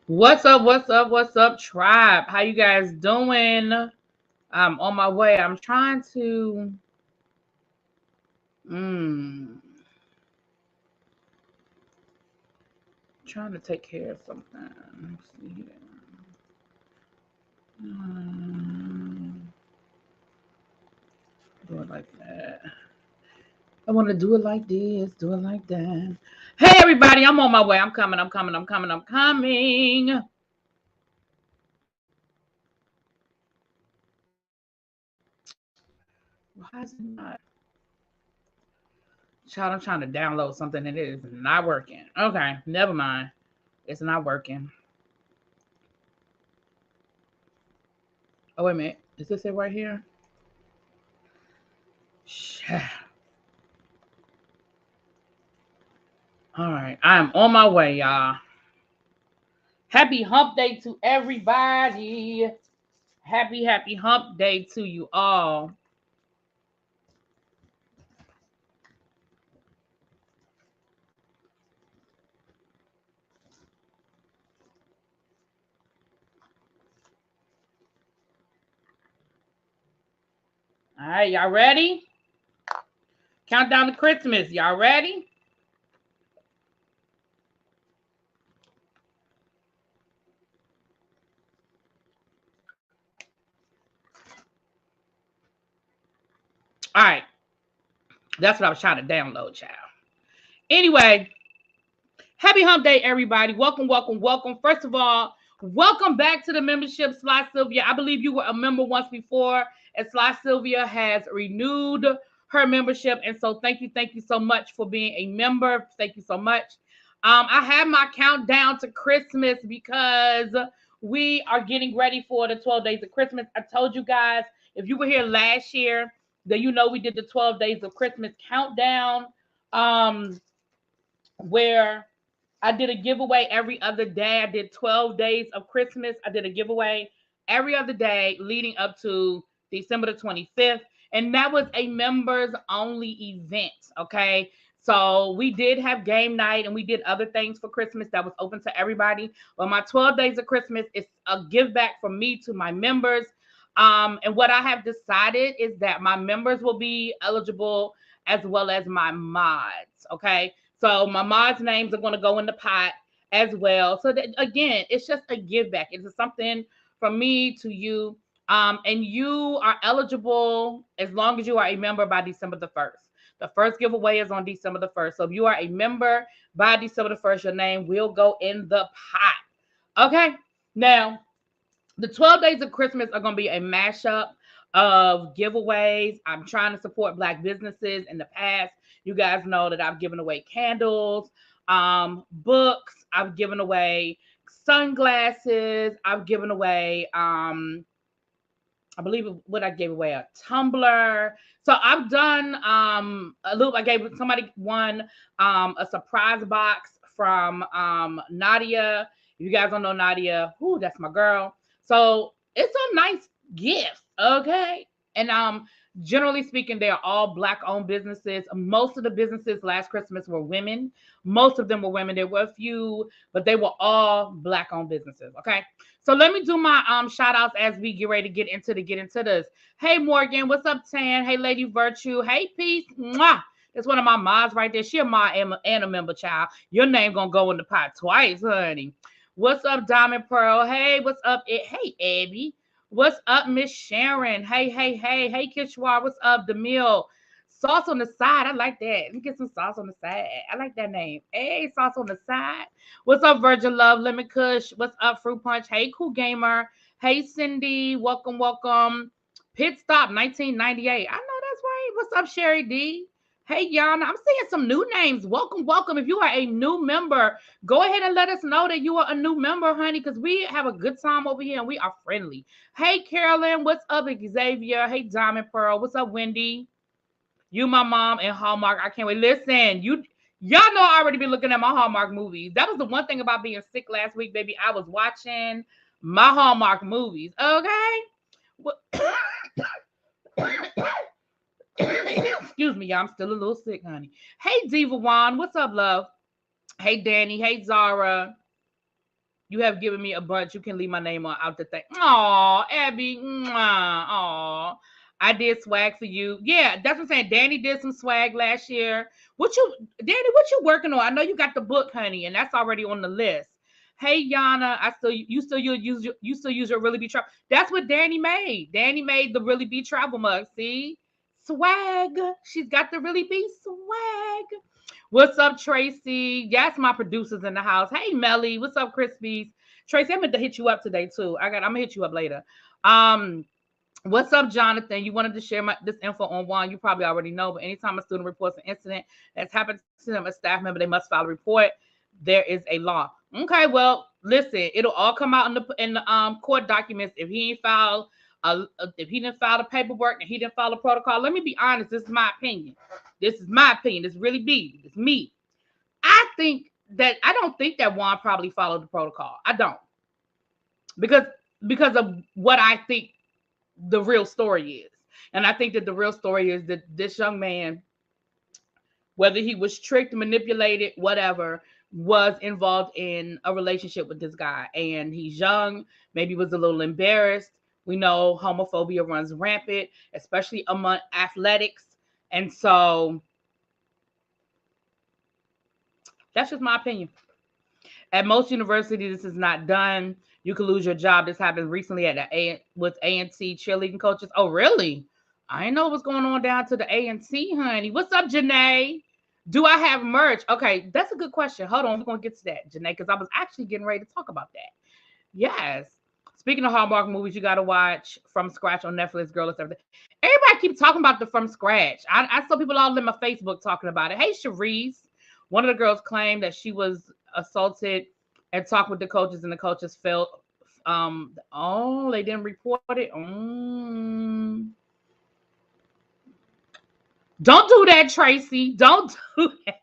What's up? What's up? What's up, tribe? How you guys doing? I'm on my way. I'm trying to trying to take care of something. Let's see here. Do it like that. I want to do it like this, do it like that. Hey, everybody, I'm on my way. I'm coming. Why is it not? Child, I'm trying to download something and it is not working. Okay, never mind. It's not working. Oh, wait a minute. Is this it right here? All right, I am on my way, y'all. Happy hump day to everybody. Happy hump day to you all. All right, y'all ready? Countdown to Christmas. Y'all ready? All right. That's what I was trying to download, child. Anyway, happy hump day, everybody. Welcome. First of all, welcome back to the membership, Sly Sylvia. I believe you were a member once before, and Sly Sylvia has renewed her membership. And so thank you so much for being a member. Thank you so much. I have my countdown to Christmas because we are getting ready for the 12 days of Christmas. I told you guys, if you were here last year, that you know we did the 12 days of Christmas countdown, where I did a giveaway every other day. I did 12 days of Christmas. I did a giveaway every other day leading up to December the 25th. And that was a members only event. Okay. So we did have game night and we did other things for Christmas that was open to everybody. But my 12 days of Christmas is a give back from me to my members. And what I have decided is that my members will be eligible as well as my mods. Okay. So my mods' names are going to go in the pot as well. So that, again, it's just a give back. It's something from me to you. And you are eligible as long as you are a member by December the 1st. The first giveaway is on December the 1st. So if you are a member by December the 1st, your name will go in the pot. Okay. Now, the 12 days of Christmas are going to be a mashup of giveaways. I'm trying to support Black businesses. In the past, you guys know that I've given away candles, books. I've given away sunglasses. I've given away, I believe what I gave away, a tumbler. So I've done a little. I gave somebody one a surprise box from Nadia. You guys don't know Nadia. That's my girl. So it's a nice gift, okay? And Generally speaking, they are all Black-owned businesses. Most of the businesses last Christmas were women. Most of them were women. There were a few, but they were all Black-owned businesses. Okay, so let me do my shout outs as we get ready to get into this. Hey Morgan, what's up, Tan? Hey Lady Virtue. Hey Peace. Mwah. That's one of my mods right there. She a mod and a member, child. Your name gonna go in the pot twice, honey. What's up, Diamond Pearl? Hey, what's up? Hey, Abby. What's up, Miss Sharon? Hey, Kishwa. What's up, Demille? Sauce on the side. I like that. Let me get some sauce on the side. I like that name. Hey, sauce on the side. What's up, Virgin Love? Lemon Kush. What's up, Fruit Punch? Hey, Cool Gamer. Hey, Cindy. Welcome. Pit Stop 1998. I know that's right. What's up, Sherry D? Hey, Yana. I'm seeing some new names. Welcome. If you are a new member, go ahead and let us know that you are a new member, honey, because we have a good time over here and we are friendly. Hey, Carolyn, what's up, Xavier? Hey, Diamond Pearl, what's up, Wendy? You, my mom, and Hallmark. I can't wait. Listen, y'all know I already been looking at my Hallmark movies. That was the one thing about being sick last week, baby. I was watching my Hallmark movies. Okay. Excuse me, y'all. I'm still a little sick, honey. Hey, Diva Juan, what's up, love? Hey, Danny. Hey, Zara. You have given me a bunch. You can leave my name on out the thing. Aw, Abby. Aw. I did swag for you. Yeah, that's what I'm saying. Danny did some swag last year. Danny, what you working on? I know you got the book, honey, and that's already on the list. Hey, Yana, you still use your Really Be Travel. That's what Danny made. Danny made the Really Be Travel mug. See? Swag. She's got the Really Be swag. What's up, Tracy? Yes, my producers in the house. Hey, Melly. What's up, Crispies? Tracy, I'm going to hit you up today too. I'm gonna hit you up later. What's up, Jonathan? You wanted to share this info on Juan. You probably already know, but anytime a student reports an incident that's happened to them, a staff member, they must file a report. There is a law. Okay, well, listen, it'll all come out in the court documents. If he ain't filed, if he didn't file the paperwork and he didn't follow protocol, let me be honest. This is my opinion. This really be. It's me. I don't think that Juan probably followed the protocol. I don't. Because of what I think the real story is. And I think that the real story is that this young man, whether he was tricked, manipulated, whatever, was involved in a relationship with this guy. And he's young, maybe was a little embarrassed. We know homophobia runs rampant, especially among athletics. And so that's just my opinion. At most universities, this is not done. You could lose your job. This happened recently with A&T cheerleading coaches. Oh, really? I didn't know what's going on down to the A&T, honey. What's up, Janae? Do I have merch? Okay, that's a good question. Hold on, we're going to get to that, Janae, because I was actually getting ready to talk about that. Yes. Speaking of Hallmark movies, you got to watch From Scratch on Netflix, Girl, it's everything. Everybody keeps talking about the From Scratch. I saw people all in my Facebook talking about it. Hey, Cherise. One of the girls claimed that she was assaulted and talked with the coaches, and the coaches felt, they didn't report it. Don't do that, Tracy. Don't do that.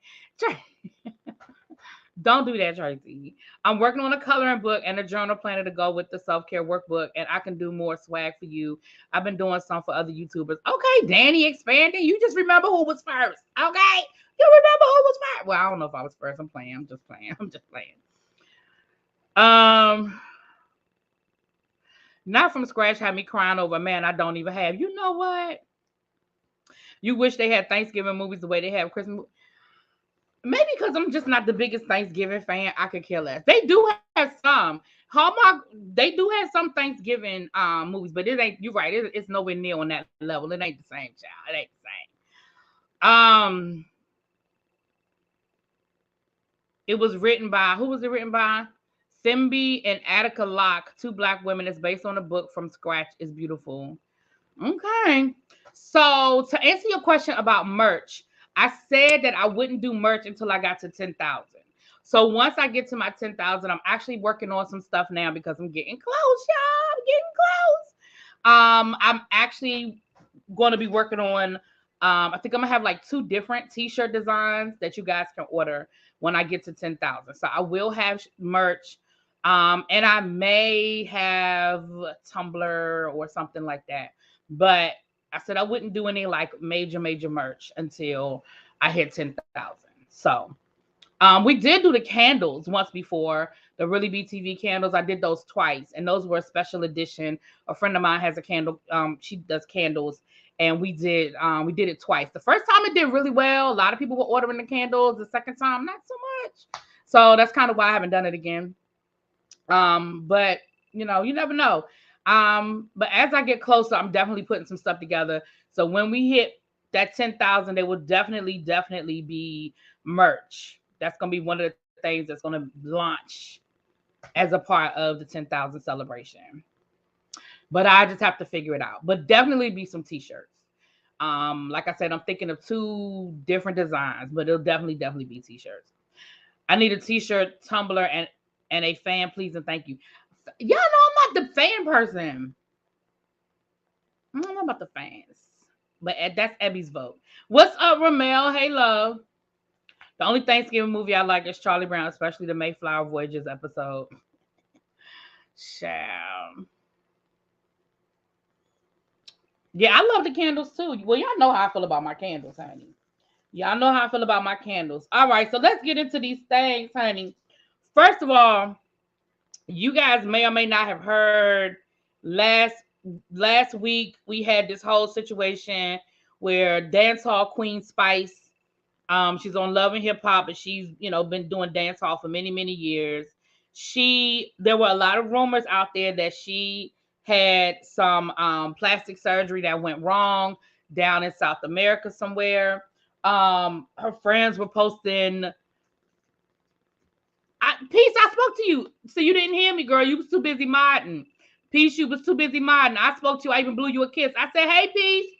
Don't do that, Tracy. I'm working on a coloring book and a journal planner to go with the self-care workbook, and I can do more swag for you. I've been doing some for other YouTubers. Okay, Danny expanding. You just remember who was first. Okay? You remember who was first? Well, I don't know if I was first. I'm just playing. Not From Scratch had me crying over a man I don't even have. You know what? You wish they had Thanksgiving movies the way they have Christmas. Maybe because I'm just not the biggest Thanksgiving fan. I could care less. They do have some Hallmark. They do have some Thanksgiving movies, but it ain't. You're right. It's nowhere near on that level. It ain't the same, child. It ain't the same. It was written by, who was it written by? Simbi and Attica Locke, two Black women. It's based on a book From Scratch. It's beautiful. Okay. So to answer your question about merch, I said that I wouldn't do merch until I got to 10,000. So once I get to my 10,000, I'm actually working on some stuff now because I'm getting close, y'all. I'm getting close. I'm actually going to be working on, I think I'm going to have like 2 different t-shirt designs that you guys can order when I get to 10,000. So I will have merch. And I may have Tumblr or something like that. But I said I wouldn't do any like major merch until I hit 10,000. So we did do the candles once before, the Really BTV candles. I did those twice, and those were a special edition. A friend of mine has a candle. She does candles, and we did it twice. The first time it did really well. A lot of people were ordering the candles. The second time, not so much. So that's kind of why I haven't done it again. But you know, you never know. But as I get closer, I'm definitely putting some stuff together. So when we hit that 10,000, there will definitely be merch. That's gonna be one of the things that's gonna launch as a part of the 10,000 celebration. But I just have to figure it out. But definitely be some t-shirts. Like I said, I'm thinking of 2 different designs, but it'll definitely be t-shirts. I need a t-shirt, tumbler, and a fan, please and thank you. Y'all know I'm not the fan person. I don't know about the fans. But that's Ebby's vote. What's up, Ramel? Hey, love. The only Thanksgiving movie I like is Charlie Brown, especially the Mayflower Voyages episode. Sham. Yeah, I love the candles too. Well, y'all know how I feel about my candles, honey. Y'all know how I feel about my candles. All right, so let's get into these things, honey. First of all, you guys may or may not have heard last week we had this whole situation where dancehall queen Spice, she's on Love and Hip Hop, and she's been doing dancehall for many years. There were a lot of rumors out there that she had some plastic surgery that went wrong down in South America somewhere. Her friends were posting. Peace, I spoke to you. So you didn't hear me, girl. You was too busy modding. Peace, you was too busy modding. I spoke to you. I even blew you a kiss. I said, hey, Peace.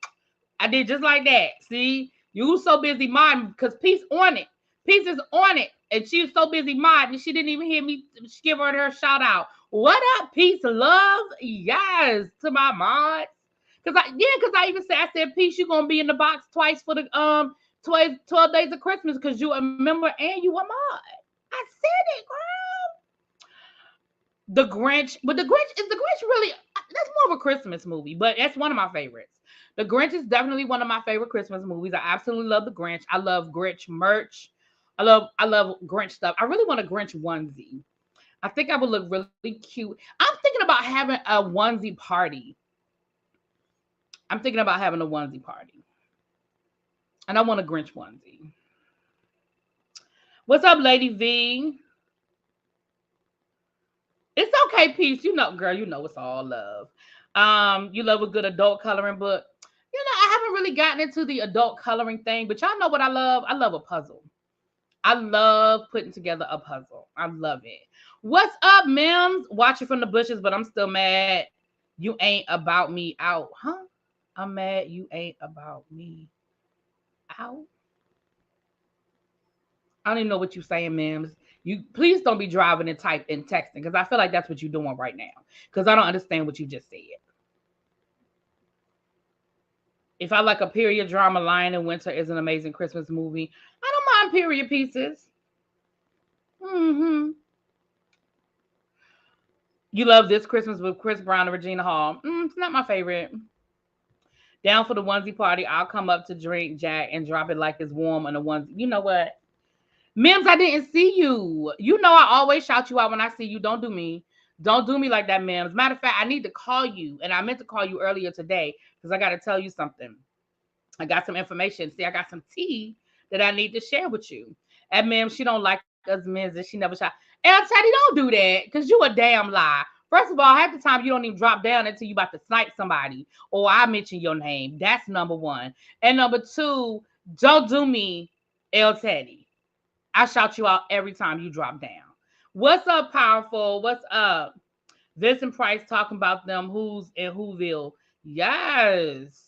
I did just like that. See? You was so busy modding because Peace on it. Peace is on it. And she was so busy modding. She didn't even hear me give her shout out. What up, Peace? Love? Yes. To my mods. Because I even said, Peace, you're going to be in the box twice for the 12 days of Christmas because you a member and you a mod. I said it, girl. The Grinch, but the Grinch really, that's more of a Christmas movie, but that's one of my favorites. The Grinch is definitely one of my favorite Christmas movies. I absolutely love the Grinch. I love Grinch merch. I love Grinch stuff. I really want a Grinch onesie. I think I would look really cute. I'm thinking about having a onesie party. And I want a Grinch onesie. What's up, Lady V? It's okay, Peace. Girl, it's all love. You love a good adult coloring book. I haven't really gotten into the adult coloring thing, but y'all know what I love? I love a puzzle. I love putting together a puzzle. I love it. What's up, Mims? Watching from the bushes, but I'm still mad. You ain't about me out, huh? I'm mad you ain't about me out. I don't even know what you're saying, Mims. You please don't be driving and texting because I feel like that's what you're doing right now. Because I don't understand what you just said. If I like a period drama, Lion in Winter is an amazing Christmas movie. I don't mind period pieces. You love This Christmas with Chris Brown and Regina Hall. It's not my favorite. Down for the onesie party. I'll come up to drink Jack and drop it like it's warm on the onesie. You know what? Mims, I didn't see you. I always shout you out when I see you. Don't do me. Don't do me like that, Mims. Matter of fact, I need to call you. And I meant to call you earlier today because I got to tell you something. I got some information. See, I got some tea that I need to share with you. And Mims, she don't like us Mims and she never shot. And Teddy, don't do that because you a damn lie. First of all, half the time you don't even drop down until you about to snipe somebody or I mention your name. That's number one. And number two, don't do me, El Teddy. I shout you out every time you drop down. What's up, Powerful? What's up? Vincent Price talking about them who's in Whoville. Yes.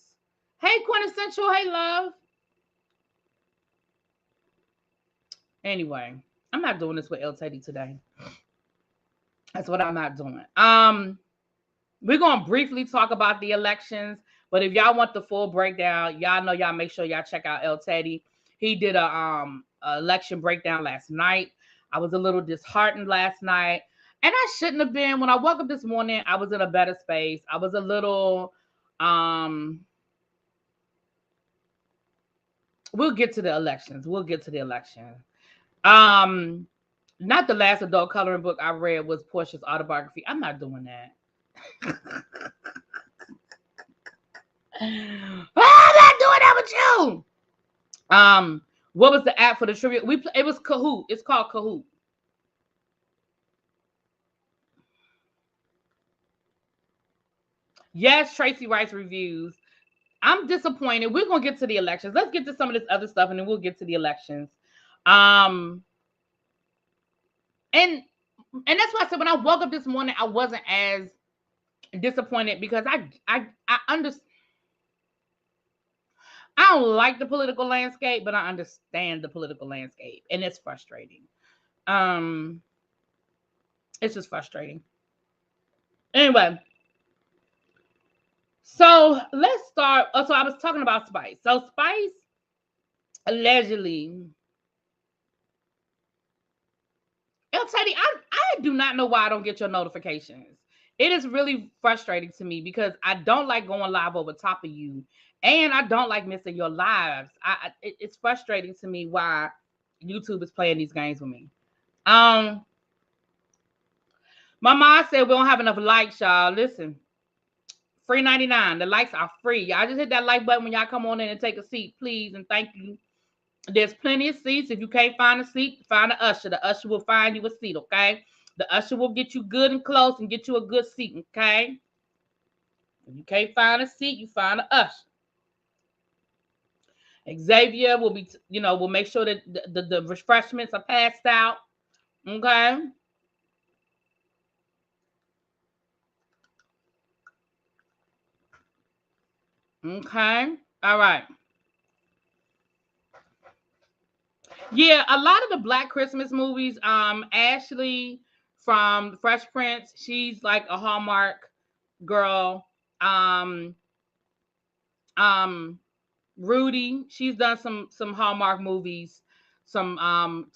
Hey, Quintessential. Hey, love. Anyway, I'm not doing this with El Teddy today. That's what I'm not doing. We're going to briefly talk about the elections, but if y'all want the full breakdown, y'all know y'all make sure y'all check out El Teddy. He did a election breakdown last night. I was a little disheartened last night, and I shouldn't have been. When I woke up this morning, I was in a better space. I was a little We'll get to the elections. We'll get to the election. Um, Not the last adult coloring book I read was Portia's autobiography. I'm not doing that. I'm not doing that with you. What was the app for the trivia? It was Kahoot. It's called Kahoot. Yes, Tracy writes reviews. I'm disappointed. We're gonna get to the elections. Let's get to some of this other stuff, and then we'll get to the elections. Um, and that's why I said when I woke up this morning, I wasn't as disappointed because I understand. I don't like the political landscape, but I understand the political landscape, and it's frustrating. Um, it's just frustrating. Anyway, so let's start. So I was talking about Spice. So Spice allegedly, El Teddy, I do not know why I don't get your notifications. It is really frustrating to me because I don't like going live over top of you, and I don't like missing your lives. It's frustrating to me why YouTube is playing these games with me. My mom said we don't have enough likes, y'all. Listen, free 99. The likes are free. Y'all just hit that like button when y'all come on in and take a seat, please, and thank you. There's plenty of seats. If you can't find a seat, find an usher. The usher will find you a seat, okay? The usher will get you good and close and get you a good seat, okay? If you can't find a seat, you find an usher. Xavier will be, will make sure that the refreshments are passed out, okay? Okay, all right. Yeah, a lot of the Black Christmas movies, Ashley from Fresh Prince, she's like a Hallmark girl. Um, Rudy, she's done some Hallmark movies. Some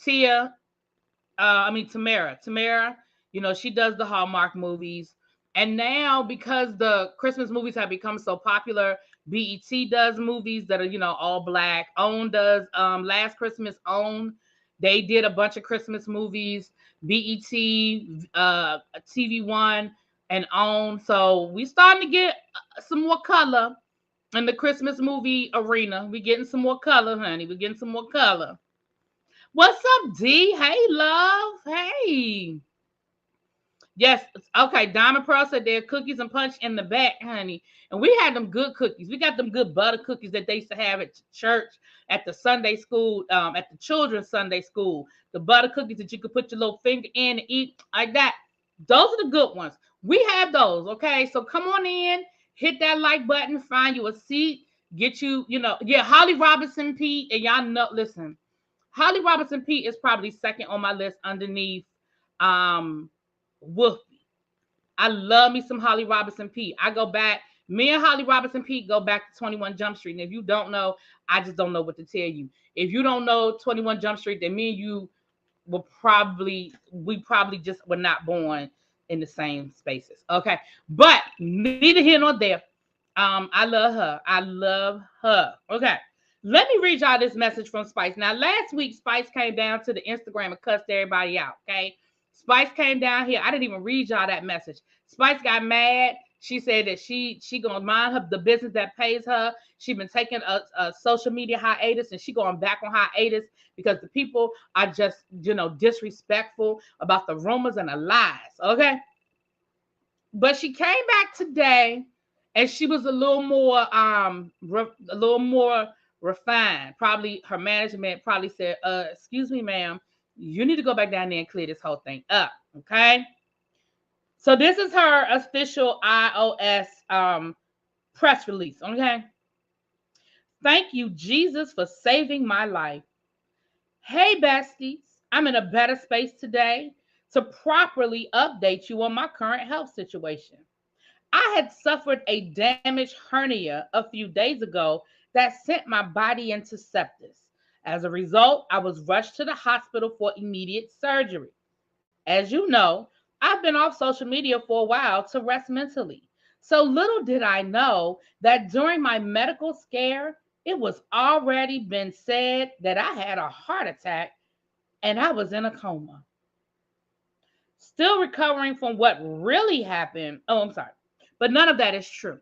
Tamara, she does the Hallmark movies. And now because the Christmas movies have become so popular, BET does movies that are, all Black. OWN does Last Christmas OWN. They did a bunch of Christmas movies, BET, TV1 and OWN. So we starting to get some more color in the Christmas movie arena. We getting some more color, honey. We're getting some more color. What's up, D? Hey, love. Hey. Yes. Okay. Diamond Pearl said there are cookies and punch in the back, honey. And we had them good cookies. We got them good butter cookies that they used to have at church, at the Sunday school, at the children's Sunday school. The butter cookies that you could put your little finger in and eat like that. Those are the good ones. We have those. Okay. So come on in, hit that like button, find you a seat, get you, Holly Robinson Pete. And y'all know, listen, Holly Robinson Pete is probably second on my list underneath Wolfie. I love me some Holly Robinson Pete. I go back, me and Holly Robinson Pete go back to 21 Jump Street. And if you don't know, I just don't know what to tell you. If you don't know 21 Jump Street, then me and you we probably just were not born in the same spaces. Okay. But neither here nor there. I love her. I love her. Okay. Let me read y'all this message from Spice. Now, last week, Spice came down to the Instagram and cussed everybody out, okay? Spice came down here. I didn't even read y'all that message. Spice got mad. She said that she gonna mind the business that pays her. She been taking a social media hiatus, and she going back on hiatus because the people are just, disrespectful about the rumors and the lies, okay? But she came back today, and she was a little more refined. Probably her management probably said, excuse me, ma'am, you need to go back down there and clear this whole thing up. Okay. So this is her official iOS press release. Okay. Thank you, Jesus, for saving my life. Hey, besties, I'm in a better space today to properly update you on my current health situation. I had suffered a damaged hernia a few days ago that sent my body into sepsis. As a result, I was rushed to the hospital for immediate surgery. As you know, I've been off social media for a while to rest mentally. So little did I know that during my medical scare, It was already been said that I had a heart attack and I was in a coma. Still recovering from what really happened. Oh, I'm sorry. But none of that is true.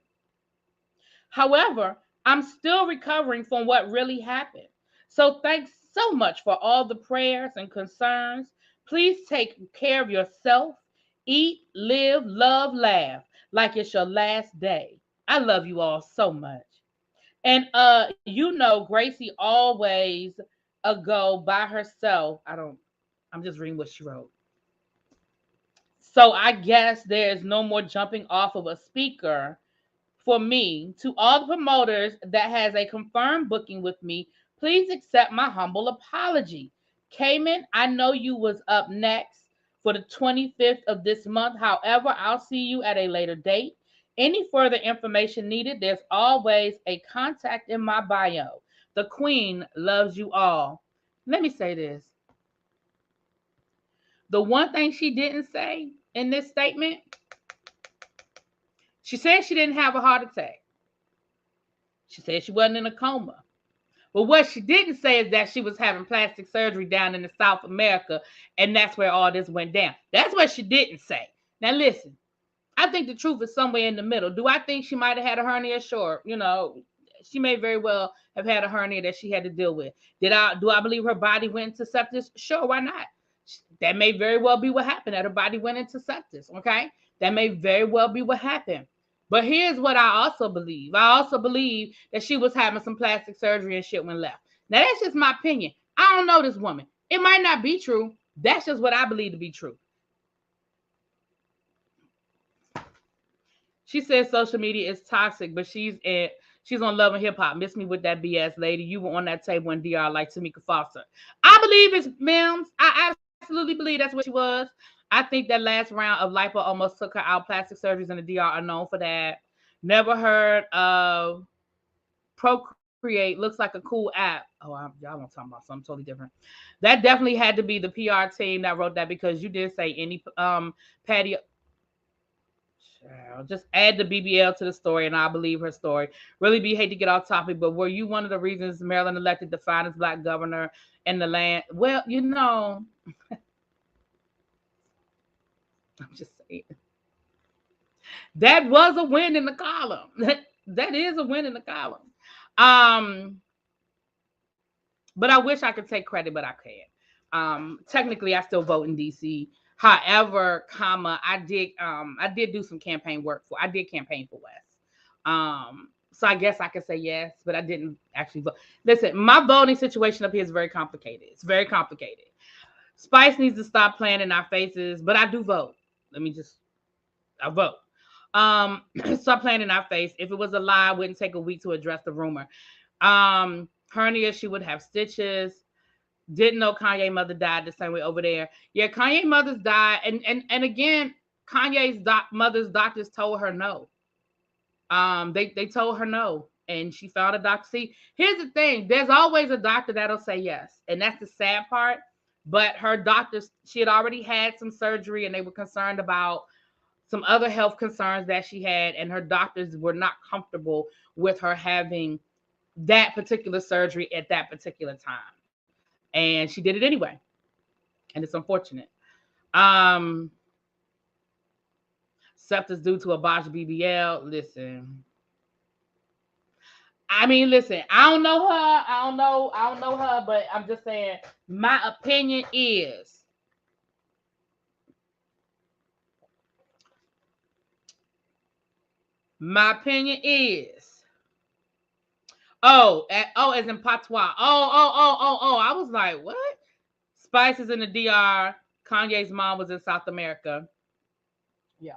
However, I'm still recovering from what really happened. So thanks so much for all the prayers and concerns. Please take care of yourself. Eat, live, love, laugh like it's your last day. I love you all so much. And Gracie always go by herself. I'm just reading what she wrote. So I guess there's no more jumping off of a speaker for me. To all the promoters that has a confirmed booking with me, please accept my humble apology. Cayman, I know you was up next for the 25th of this month. However, I'll see you at a later date. Any further information needed, there's always a contact in my bio. The Queen loves you all. Let me say this. The one thing she didn't say in this statement, she said she didn't have a heart attack. She said she wasn't in a coma. But what she didn't say is that she was having plastic surgery down in the South America, and that's where all this went down. That's what she didn't say. Now listen, I think the truth is somewhere in the middle. Do I think she might have had a hernia? Sure. She may very well have had a hernia that she had to deal with. Do I believe her body went into sepsis? Sure, why not? That may very well be what happened, that her body went into sepsis. Okay. That may very well be what happened. But here's what I also believe. I also believe that she was having some plastic surgery and shit went left. Now, that's just my opinion. I don't know this woman. It might not be true. That's just what I believe to be true. She says social media is toxic, but she's on Love and Hip Hop. Miss me with that BS, lady. You were on that table in DR like Tamika Foster. I believe it's Mims. I absolutely believe that's what she was. I think that last round of lipo almost took her out. Plastic surgeries in the DR are known for that. Never heard of Procreate. Looks like a cool app. Oh, y'all want to talk about something totally different. That definitely had to be the PR team that wrote that, because you did say any patio. Just add the BBL to the story, and I believe her story. Really, be hate to get off topic, but were you one of the reasons Maryland elected the finest black governor in the land? Well, I'm just saying. That was a win in the column. That is a win in the column. But I wish I could take credit, but I can't. Technically, I still vote in DC. However, I did do some campaign work I did campaign for Wes. So I guess I could say yes, but I didn't actually vote. Listen, my voting situation up here is very complicated. It's very complicated. Spice needs to stop playing in our faces, but I do vote. I vote. Stop playing in our face. If it was a lie, it wouldn't take a week to address the rumor. Hernia, she would have stitches. Didn't know Kanye mother died the same way over there. Yeah, Kanye mother's died, and again, Kanye's mother's doctors told her no. They told her no, and she found a doctor. See, here's the thing: there's always a doctor that'll say yes, and that's the sad part. But her doctors, she had already had some surgery, and they were concerned about some other health concerns that she had, and her doctors were not comfortable with her having that particular surgery at that particular time. And she did it anyway. And it's unfortunate. Sepsis due to a botched BBL. Listen. I don't know her. I don't know her, but I'm just saying my opinion is as in patois. I was like, what? Spice is in the DR. Kanye's mom was in South America. Yeah.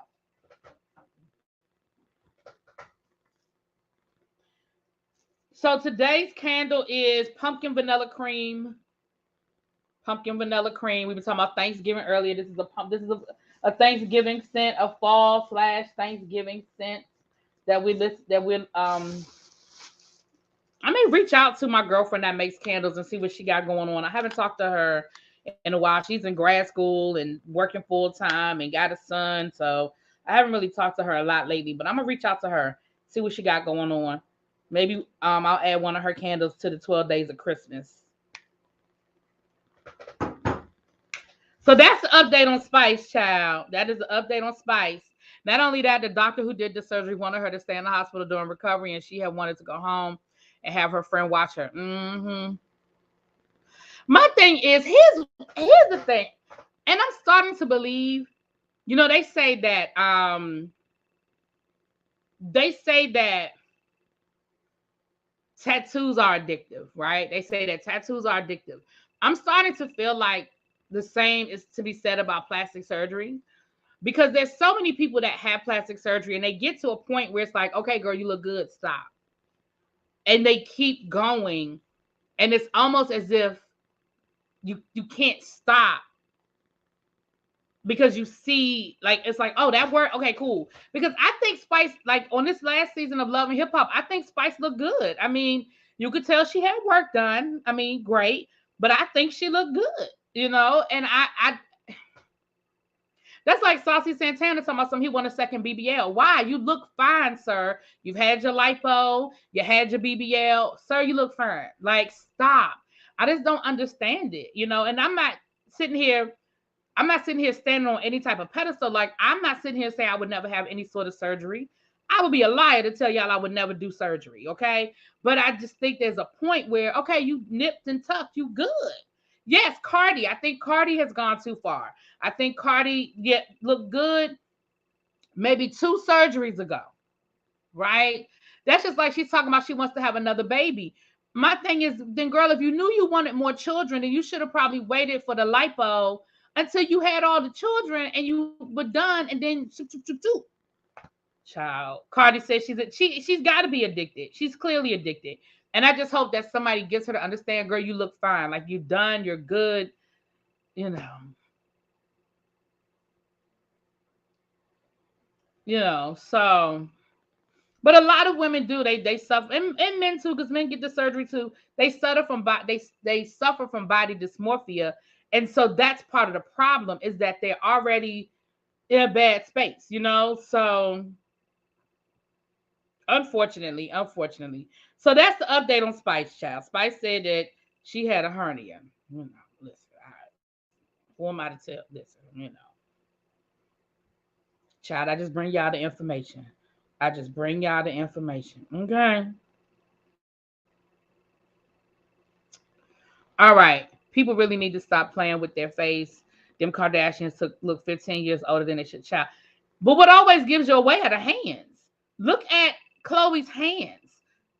So today's candle is pumpkin vanilla cream. Pumpkin vanilla cream. We were talking about Thanksgiving earlier. This is a Thanksgiving scent, a fall / Thanksgiving scent that I may reach out to my girlfriend that makes candles and see what she got going on. I haven't talked to her in a while. She's in grad school and working full time and got a son. So I haven't really talked to her a lot lately, but I'm going to reach out to her, see what she got going on. Maybe I'll add one of her candles to the 12 days of Christmas. So that's the update on Spice, child. That is the update on Spice. Not only that, the doctor who did the surgery wanted her to stay in the hospital during recovery, and she had wanted to go home and have her friend watch her. My thing is, here's the thing, and I'm starting to believe. You know, they say that tattoos are addictive, right? They say that tattoos are addictive. I'm starting to feel like the same is to be said about plastic surgery, because there's so many people that have plastic surgery and they get to a point where it's like, okay, girl, you look good, stop. And they keep going. And it's almost as if you can't stop because you see, like, it's like, oh, that worked. Okay, cool. Because I think Spice, like on this last season of Love and Hip Hop, I think Spice looked good. I mean, you could tell she had work done. I mean, great. But I think she looked good, you know? And I that's like Saucy Santana talking about something. He want a second BBL. Why? You look fine, sir. You've had your lipo. You had your BBL. Sir, you look fine. Like, stop. I just don't understand it, you know? And I'm not sitting here standing on any type of pedestal. Like, I'm not sitting here saying I would never have any sort of surgery. I would be a liar to tell y'all I would never do surgery, okay? But I just think there's a point where, okay, you nipped and tucked, you good. Yes, Cardi. I think Cardi has gone too far. I think Cardi looked good maybe 2 surgeries ago, right? That's just like she's talking about she wants to have another baby. My thing is, then girl, if you knew you wanted more children, then you should have probably waited for the lipo until you had all the children and you were done, and then child. Cardi says she's got to be addicted. She's clearly addicted. And I just hope that somebody gets her to understand, girl, you look fine. Like, you're done, you're good, you know. You know, so, but a lot of women do. They suffer, and men too, because men get the surgery too. They suffer from they suffer from body dysmorphia, and so that's part of the problem, is that they're already in a bad space, you know. So unfortunately. So that's the update on Spice, child. Spice said that she had a hernia. You know, listen, who am I to tell? Listen, you know. Child, I just bring y'all the information. Okay. All right. People really need to stop playing with their face. Them Kardashians look 15 years older than they should. Child. But what always gives you away are the hands. Look at Chloe's hands.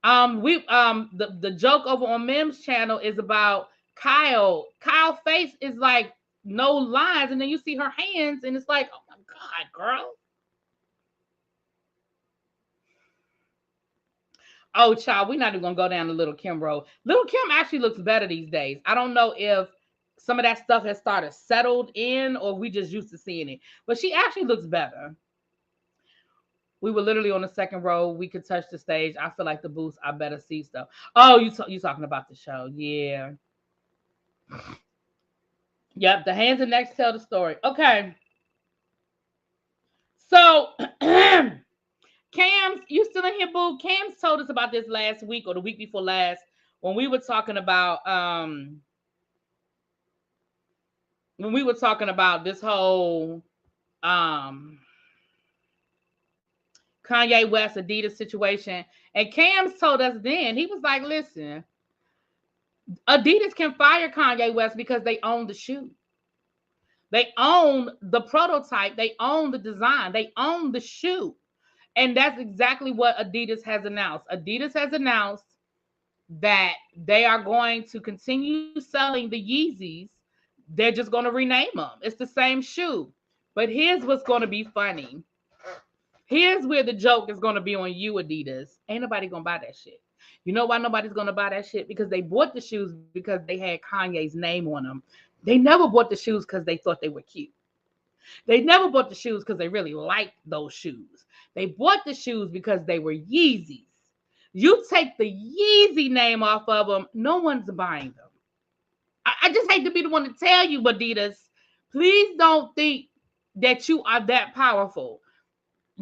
The joke over on Mim's channel is about Kyle. Kyle's face is like no lines, and then you see her hands, and it's like, oh my God, girl. Oh, child, we're not even gonna go down the Little Kim road. Little Kim actually looks better these days. I don't know if some of that stuff has started settled in, or we just used to seeing it, but she actually looks better. We were literally on the second row. We could touch the stage. I feel like the booths are better seats though. Oh, you talking about the show? Yeah. Yep. The hands and necks tell the story. Okay. So, Cam's, you still in here, boo? Cam's told us about this last week or the week before last, when we were talking about this whole Kanye West Adidas situation. And Cam's told us then, he was like, listen, Adidas can fire Kanye West because they own the shoe. They own the prototype. They own the design. They own the shoe. And that's exactly what Adidas has announced. Adidas has announced that they are going to continue selling the Yeezys. They're just going to rename them. It's the same shoe. But here's what's going to be funny. Here's where the joke is going to be on you, Adidas. Ain't nobody going to buy that shit. You know why nobody's going to buy that shit? Because they bought the shoes because they had Kanye's name on them. They never bought the shoes because they thought they were cute. They never bought the shoes because they really liked those shoes. They bought the shoes because they were Yeezys. You take the Yeezy name off of them, no one's buying them. I just hate to be the one to tell you, Adidas, please don't think that you are that powerful.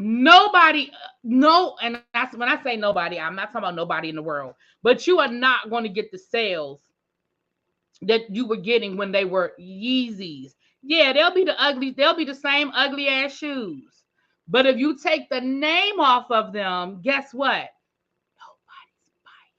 Nobody, no, and that's when I say nobody, I'm not talking about nobody in the world, but you are not going to get the sales that you were getting when they were Yeezys. Yeah, they'll be the same ugly ass shoes. But if you take the name off of them, guess what? Nobody's buying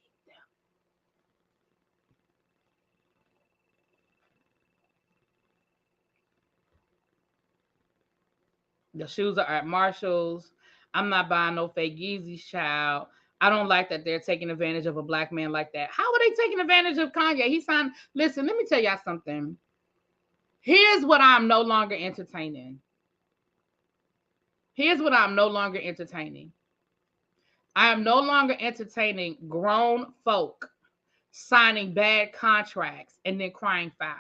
them. The shoes are at Marshalls. I'm not buying no fake Yeezys, child. I don't like that they're taking advantage of a black man like that. How are they taking advantage of Kanye? He signed. Listen, let me tell y'all something. Here's what I'm no longer entertaining. Here's what I'm no longer entertaining. I am no longer entertaining grown folk signing bad contracts and then crying foul.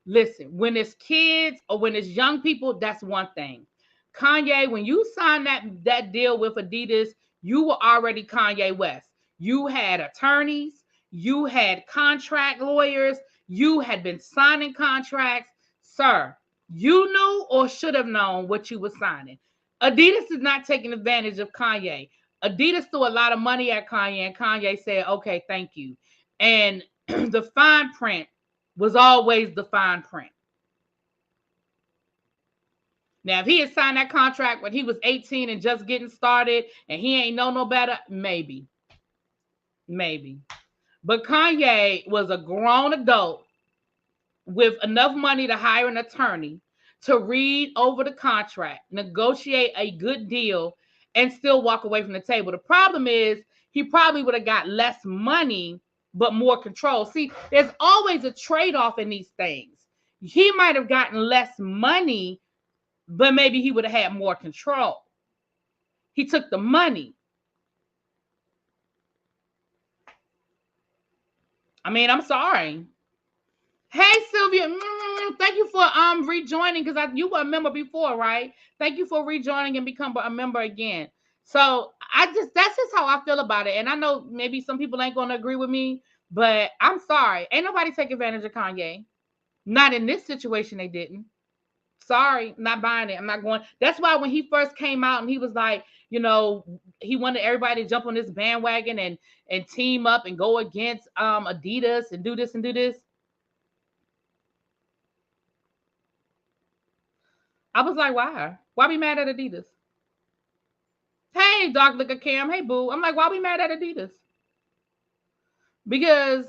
Listen, when it's kids or when it's young people, that's one thing. Kanye, when you signed that deal with Adidas, you were already Kanye West. You had attorneys, you had contract lawyers, you had been signing contracts. Sir, you knew or should have known what you were signing. Adidas is not taking advantage of Kanye. Adidas threw a lot of money at Kanye, and Kanye said, okay, thank you. And the fine print was always the fine print. Now, if he had signed that contract when he was 18 and just getting started and he ain't know no better, maybe. Maybe. But Kanye was a grown adult with enough money to hire an attorney to read over the contract, negotiate a good deal, and still walk away from the table. The problem is he probably would have got less money, but more control. See, there's always a trade-off in these things. He might have gotten less money, but maybe he would have had more control. He took the money. I mean, I'm sorry. Hey Sylvia, thank you for rejoining because you were a member before, right? Thank you for rejoining and become a member again. So that's just how I feel about it. And I know maybe some people ain't gonna agree with me, but I'm sorry. Ain't nobody take advantage of Kanye. Not in this situation, they didn't. Sorry, not buying it. I'm not going. That's why when he first came out and he was like, he wanted everybody to jump on this bandwagon and team up and go against Adidas and do this and do this. I was like, why? Why be mad at Adidas? Hey, Doc Liquor Cam. Hey, boo. I'm like, why we mad at Adidas? Because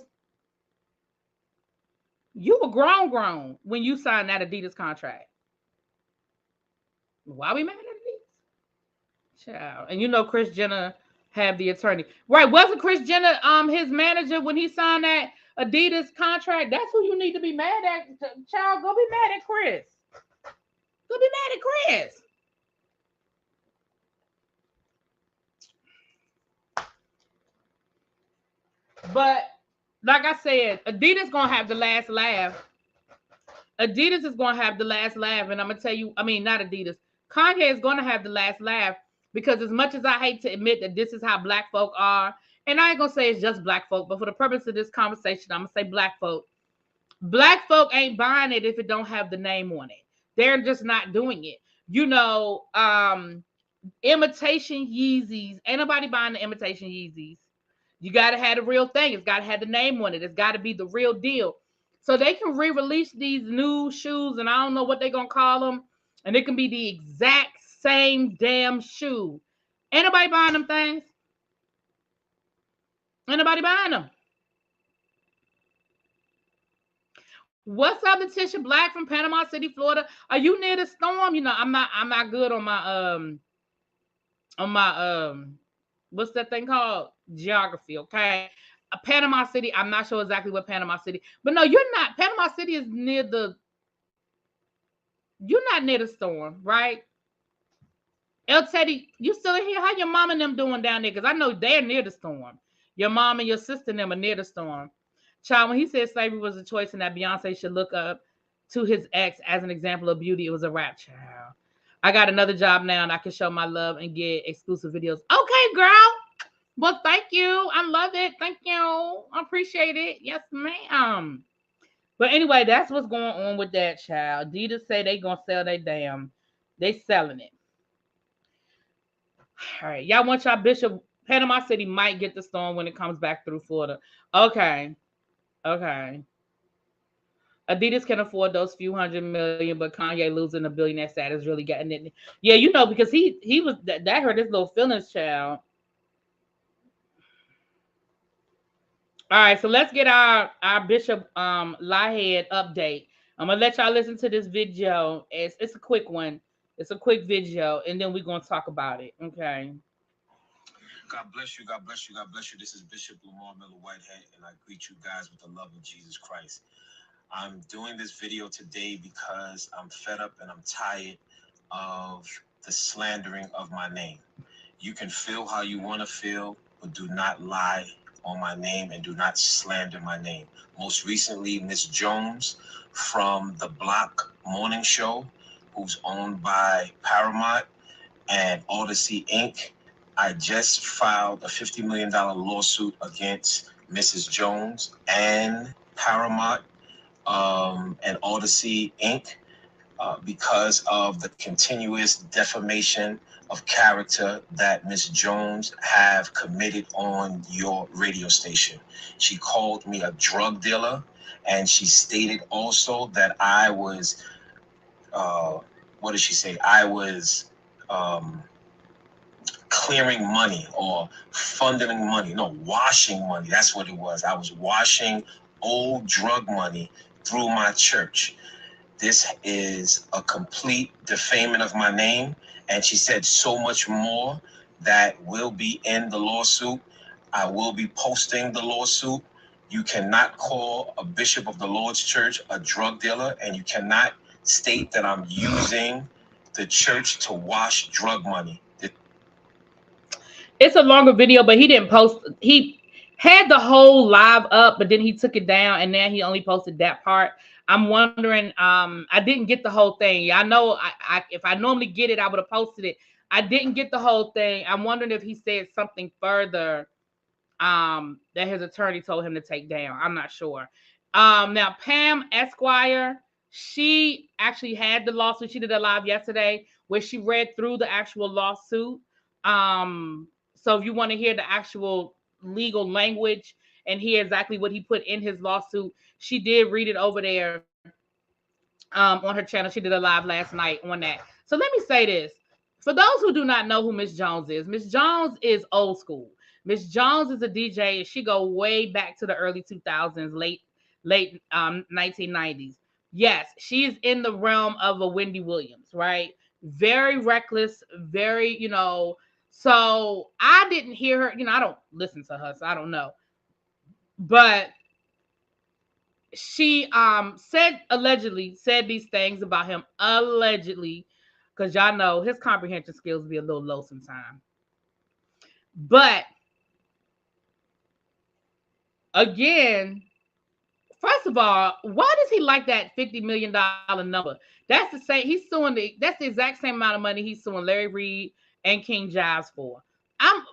you were grown when you signed that Adidas contract. Why we mad at Adidas? Child. And Chris Jenner had the attorney. Right. Wasn't Chris Jenner his manager when he signed that Adidas contract? That's who you need to be mad at. Child, go be mad at Chris. Go be mad at Chris. But like I said, Adidas gonna have the last laugh. Adidas is gonna have the last laugh, and I'm gonna tell you, I mean, not Adidas. Kanye is gonna have the last laugh because as much as I hate to admit that this is how black folk are, and I ain't gonna say it's just black folk, but for the purpose of this conversation, I'm gonna say black folk. Black folk ain't buying it if it don't have the name on it. They're just not doing it. Imitation Yeezys. Ain't nobody buying the imitation Yeezys. You got to have the real thing. It's got to have the name on it. It's got to be the real deal. So they can re-release these new shoes, and I don't know what they're going to call them, and it can be the exact same damn shoe. Ain't nobody buying them things. Ain't nobody buying them. What's up, Letitia Black from Panama City, Florida? Are you near the storm? I'm not good on my what's that thing called? Geography, okay? Panama City, I'm not sure exactly what Panama City, but no, you're not. Panama City is you're not near the storm, right? El Teddy, you still here? How your mom and them doing down there? Because I know they're near the storm. Your mom and your sister and them are near the storm. Child, when he said slavery was a choice and that Beyonce should look up to his ex as an example of beauty, it was a rap, child. I got another job now and I can show my love and get exclusive videos. Okay, girl. Well, thank you. I love it. Thank you. I appreciate it. Yes, ma'am. But anyway, that's what's going on with that, child. Adidas say they gonna sell they selling it. All right, y'all want y'all Bishop. Panama City might get the storm when it comes back through Florida. Okay, okay. Adidas can afford those few 100 million, but Kanye losing a billionaire status really getting it. Yeah, you know, because he was that hurt his little feelings, child. All right, so let's get our Bishop Whitehead update. I'm gonna let y'all listen to this video. It's a quick one. It's a quick video, and then we're gonna talk about it. Okay. God bless you. God bless you. God bless you. This is Bishop Marlboro Whitehead, and I greet you guys with the love of Jesus Christ. I'm doing this video today because I'm fed up and I'm tired of the slandering of my name. You can feel how you want to feel, but do not lie on my name and do not slander my name. Most recently, Miss Jones from the Block Morning Show, who's owned by Paramount and Odyssey Inc. I just filed a $50 million lawsuit against Mrs. Jones and Paramount and Odyssey Inc. Because of the continuous defamation of character that Miss Jones have committed on your radio station. She called me a drug dealer, and she stated also that I was, what did she say? I was clearing money or funding money. No, washing money. That's what it was. I was washing old drug money through my church. This is a complete defaming of my name. And she said so much more that will be in the lawsuit. I will be posting the lawsuit. You cannot call a bishop of the Lord's church a drug dealer, and you cannot state that I'm using the church to wash drug money. It's a longer video, but he didn't post. He had the whole live up, but then he took it down, and now he only posted that part. I'm wondering. I didn't get the whole thing. I know. If I normally get it, I would have posted it. I didn't get the whole thing. I'm wondering if he said something further. That his attorney told him to take down. I'm not sure. Now Pam Esquire, she actually had the lawsuit. She did a live yesterday where she read through the actual lawsuit. So if you want to hear the actual legal language and hear exactly what he put in his lawsuit, she did read it over there on her channel. She did a live last night on that. So let me say this. For those who do not know who Miss Jones is, Miss Jones is old school. Miss Jones is a DJ, and she go way back to the early 2000s, late 1990s. Yes, she is in the realm of a Wendy Williams, right? Very reckless, very, so I didn't hear her, I don't listen to her, so I don't know. But she allegedly said these things about him, allegedly, because y'all know his comprehension skills be a little low sometimes. But again, first of all, why does he like that $50 million number? That's the same. That's the exact same amount of money he's suing Larry Reed and King Jives for.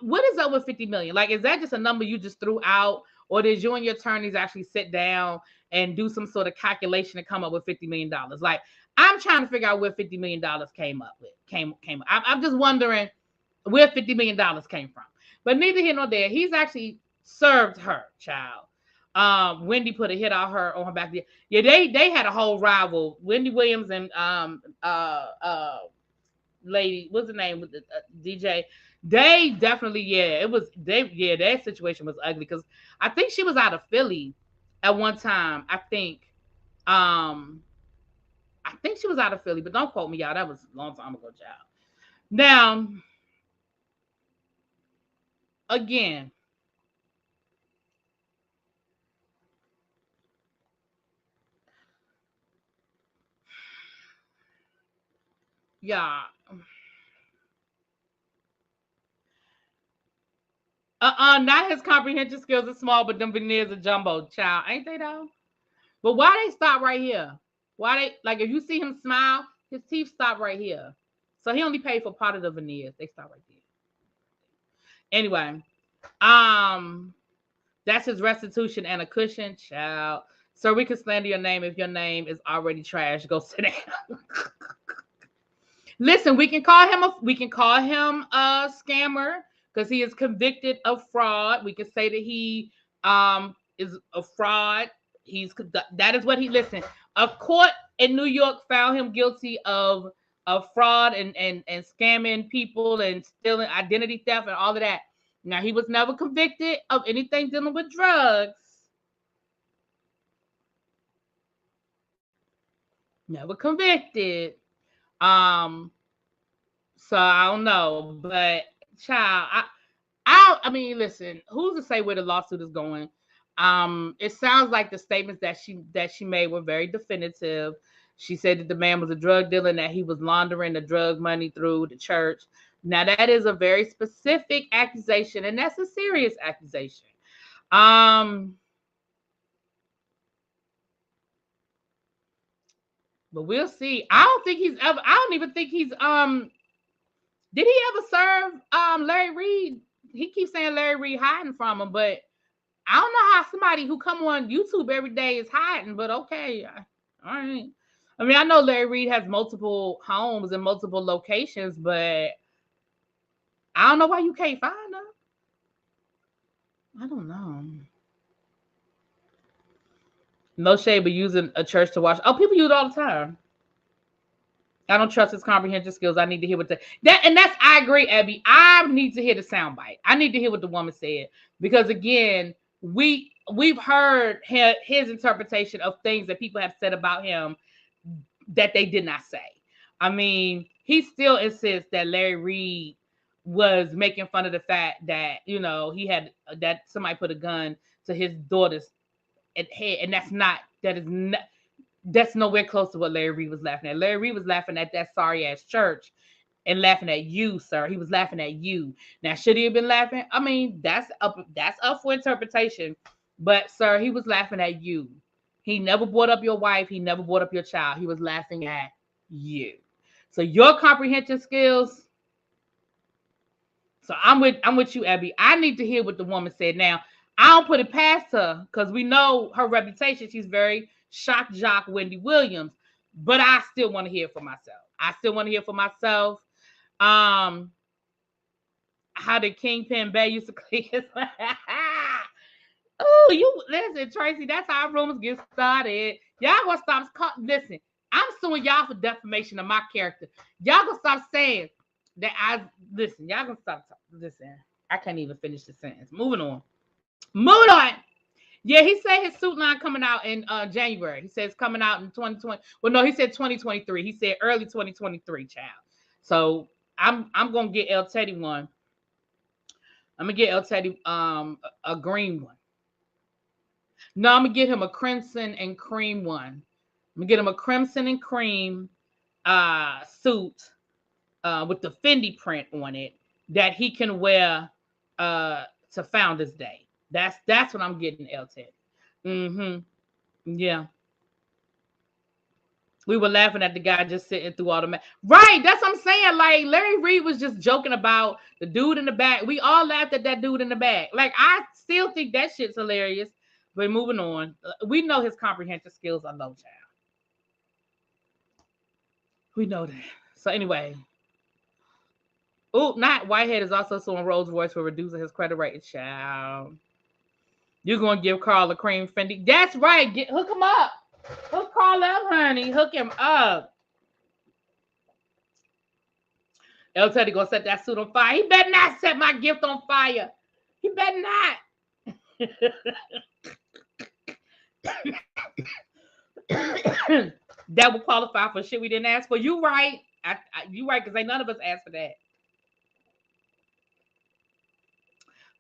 What is up with 50 million? Like, is that just a number you just threw out, or did you and your attorneys actually sit down and do some sort of calculation to come up with $50 million? Like, I'm trying to figure out where $50 million came up with. I'm just wondering where $50 million came from. But neither here nor there. He's actually served her, child. Wendy put a hit on her back. Yeah, they had a whole rival. Wendy Williams and lady, what's the name with the DJ? They definitely, their situation was ugly because I think she was out of Philly at one time. Um I think she was out of Philly, but don't quote me, y'all. That was a long time ago, child. Now, again, yeah. Not his comprehension skills are small, but them veneers are jumbo, child. Ain't they though? But why they stop right here? Why they like if you see him smile, his teeth stop right here. So he only paid for part of the veneers. They stop right there. Anyway, um, that's his restitution and a cushion, child. So we can slander your name if your name is already trash. Go sit down. Listen, we can call him a scammer because he is convicted of fraud. We can say that he is a fraud. That is what he listen. A court in New York found him guilty of fraud and scamming people and stealing identity theft and all of that. Now he was never convicted of anything dealing with drugs. Never convicted. Um, so I don't know, but child, I mean, listen, who's to say where the lawsuit is going? It sounds like the statements that she made were very definitive. She said that the man was a drug dealer and that he was laundering the drug money through the church. Now that is a very specific accusation, and that's a serious accusation. Um, but we'll see. I don't think he's ever. I don't even think he's. Did he ever serve Larry Reed? He keeps saying Larry Reed hiding from him, but I don't know how somebody who come on YouTube every day is hiding, but okay. All right. I mean, I know Larry Reed has multiple homes and multiple locations, but I don't know why you can't find them. I don't know. No shade, but using a church to watch. Oh, people use it all the time. I don't trust his comprehension skills. I need to hear what that's I agree, Abby. I need to hear the soundbite. I need to hear what the woman said because again, we've heard his interpretation of things that people have said about him that they did not say. I mean, he still insists that Larry Reed was making fun of the fact that he had that somebody put a gun to his daughter's head, and that's nowhere close to what Larry Reed was laughing at. Larry Reed was laughing at that sorry ass church and laughing at you, sir. He was laughing at you. Now, should he have been laughing? I mean, that's up for interpretation. But sir, he was laughing at you. He never brought up your wife. He never brought up your child. He was laughing at you. So your comprehension skills. So I'm with you, Abby. I need to hear what the woman said. Now, I don't put it past her because we know her reputation. She's very shock jock Wendy Williams, but I still want to hear for myself. Um, how did Kingpin Bay used to click his Oh, you listen, Tracy. That's how rumors get started. Y'all gonna stop. Listen, I'm suing y'all for defamation of my character. Y'all gonna stop saying that I listen. Y'all gonna stop. Listen, I can't even finish the sentence. Moving on. Moving on. Yeah, he said his suit line coming out in January. He says coming out in 2020. Well, no, he said 2023. He said early 2023, child. So I'm gonna get El Teddy one. I'm gonna get El Teddy a green one. No, I'm gonna get him a crimson and cream one. I'm gonna get him a crimson and cream suit with the Fendi print on it that he can wear to Founders Day. That's what I'm getting, El Teddy. Mm-hmm. Yeah. We were laughing at the guy just sitting through all the right. That's what I'm saying. Like Larry Reed was just joking about the dude in the back. We all laughed at that dude in the back. Like I still think that shit's hilarious. But moving on, we know his comprehension skills are low, child. We know that. So anyway, not Whitehead is also suing Rolls Royce for reducing his credit rating, child. You're gonna give Carl a cream Fendi? That's right. Hook him up. Hook Carl up, honey. Hook him up. El Teddy gonna set that suit on fire. He better not set my gift on fire. He better not. That will qualify for shit we didn't ask for. You right. You right, because ain't none of us asked for that.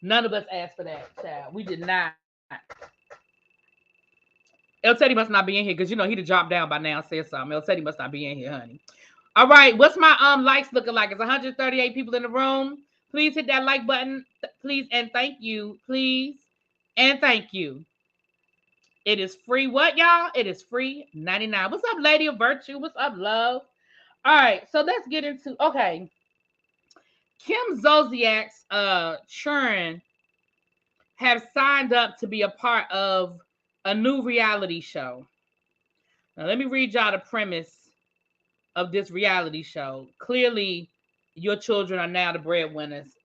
None of us asked for that, child. We did not. El Teddy must not be in here because he'd have dropped down by now and said something. El Teddy must not be in here, honey. All right, what's my likes looking like? It's 138 people in the room. Please hit that like button. Please and thank you. Please and thank you. It is free. What, y'all? It is free 99. What's up, Lady of Virtue? What's up, love? All right, so let's get into Kim Zolciak's children have signed up to be a part of a new reality show. Now, let me read y'all the premise of this reality show. Clearly, your children are now the breadwinners.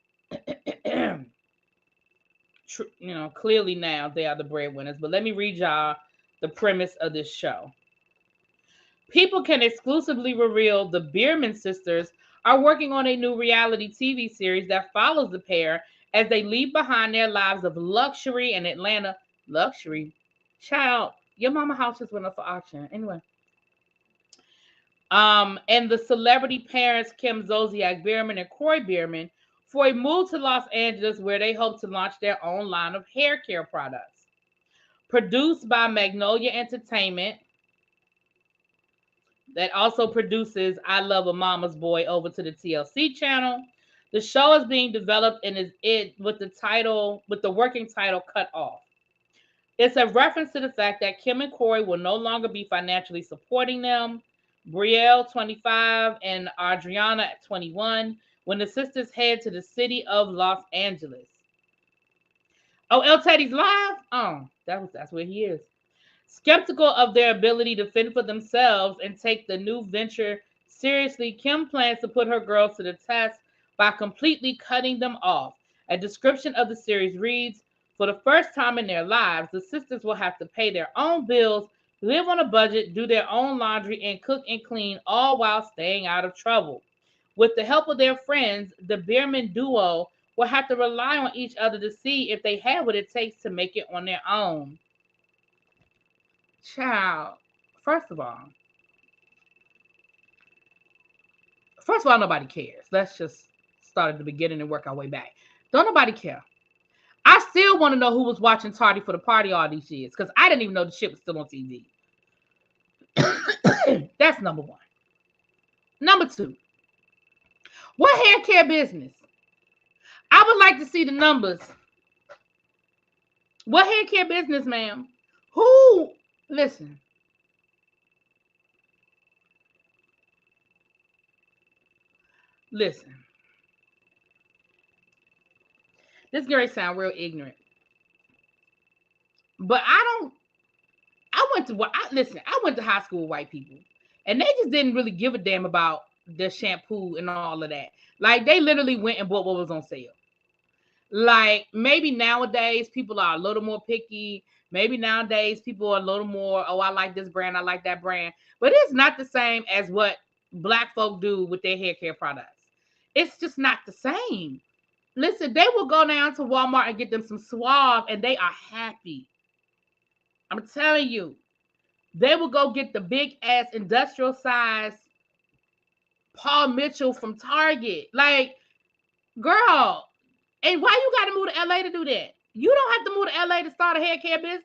Clearly now they are the breadwinners. But let me read y'all the premise of this show. People can exclusively reveal the Bierman sisters are working on a new reality TV series that follows the pair as they leave behind their lives of luxury in Atlanta. Luxury? Child, your mama house just went up for auction. Anyway. And the celebrity parents Kim Zolciak Bierman and Corey Bierman for a move to Los Angeles where they hope to launch their own line of hair care products. Produced by Magnolia Entertainment, that also produces I Love a Mama's Boy over to the TLC channel. The show is being developed and is it with the working title Cut Off. It's a reference to the fact that Kim and Corey will no longer be financially supporting them. Brielle, 25, and Adriana, 21, when the sisters head to the city of Los Angeles. Oh, El Teddy's live? Oh, that's where he is. Skeptical of their ability to fend for themselves and take the new venture seriously, Kim plans to put her girls to the test by completely cutting them off. A description of the series reads, for the first time in their lives, the sisters will have to pay their own bills, live on a budget, do their own laundry, and cook and clean, all while staying out of trouble. With the help of their friends, the Bierman duo will have to rely on each other to see if they have what it takes to make it on their own. Child, first of all, nobody cares. Let's just start at the beginning and work our way back. Don't nobody care. I still want to know who was watching Tardy for the Party all these years, because I didn't even know the shit was still on TV. That's number one. Number two, what hair care business? I would like to see the numbers. What hair care business, ma'am? Who? Listen. This girl sound real ignorant. But I went to high school with white people. And they just didn't really give a damn about the shampoo and all of that. Like, they literally went and bought what was on sale. Like, maybe nowadays people are a little more picky. Maybe nowadays people are a little more, oh, I like this brand, I like that brand. But it's not the same as what black folk do with their hair care products. It's just not the same. Listen, they will go down to Walmart and get them some Suave, and they are happy. I'm telling you. They will go get the big ass industrial size Paul Mitchell from Target. Like, girl, and why you gotta move to LA to do that? You don't have to move to LA to start a hair care business.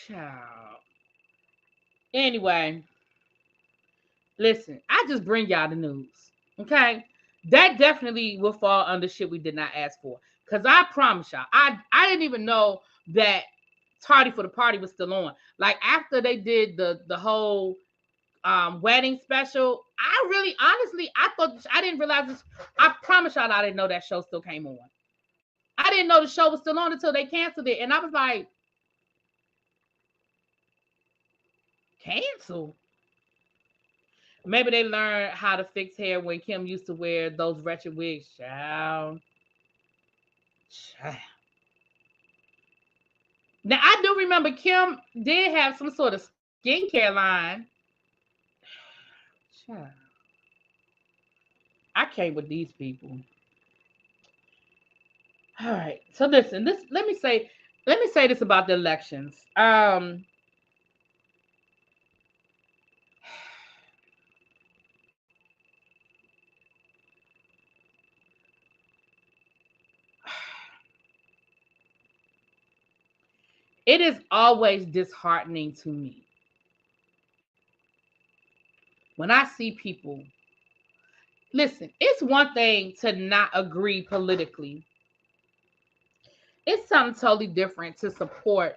Child. Anyway, listen, I just bring y'all the news. Okay? That definitely will fall under shit we did not ask for. Because I promise y'all, I didn't even know that Tardy for the Party was still on. Like, after they did the whole wedding special, I really, honestly, I didn't realize this. I promise y'all I didn't know that show still came on. I didn't know the show was still on until they canceled it. And I was like, cancel? Maybe they learned how to fix hair when Kim used to wear those wretched wigs. Child. Now, I do remember Kim did have some sort of skincare line. Child. I can't with these people. All right. So listen, let me say this about the elections. It is always disheartening to me when I see people. Listen, it's one thing to not agree politically. It's something totally different to support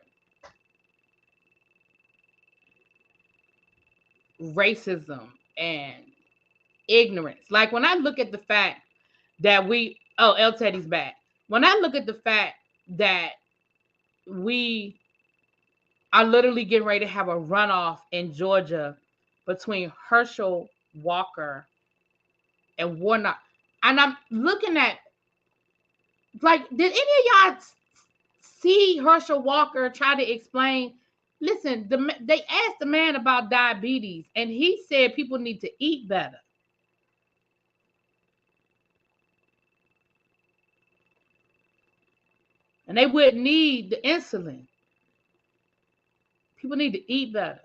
racism and ignorance. Like, when I look at the fact that El Teddy's back. When I look at the fact that we are literally getting ready to have a runoff in Georgia between Herschel Walker and Warnock. And I'm looking at, like, did any of y'all see Herschel Walker try to explain? Listen, they asked the man about diabetes, and he said people need to eat better. And they wouldn't need the insulin. People need to eat better.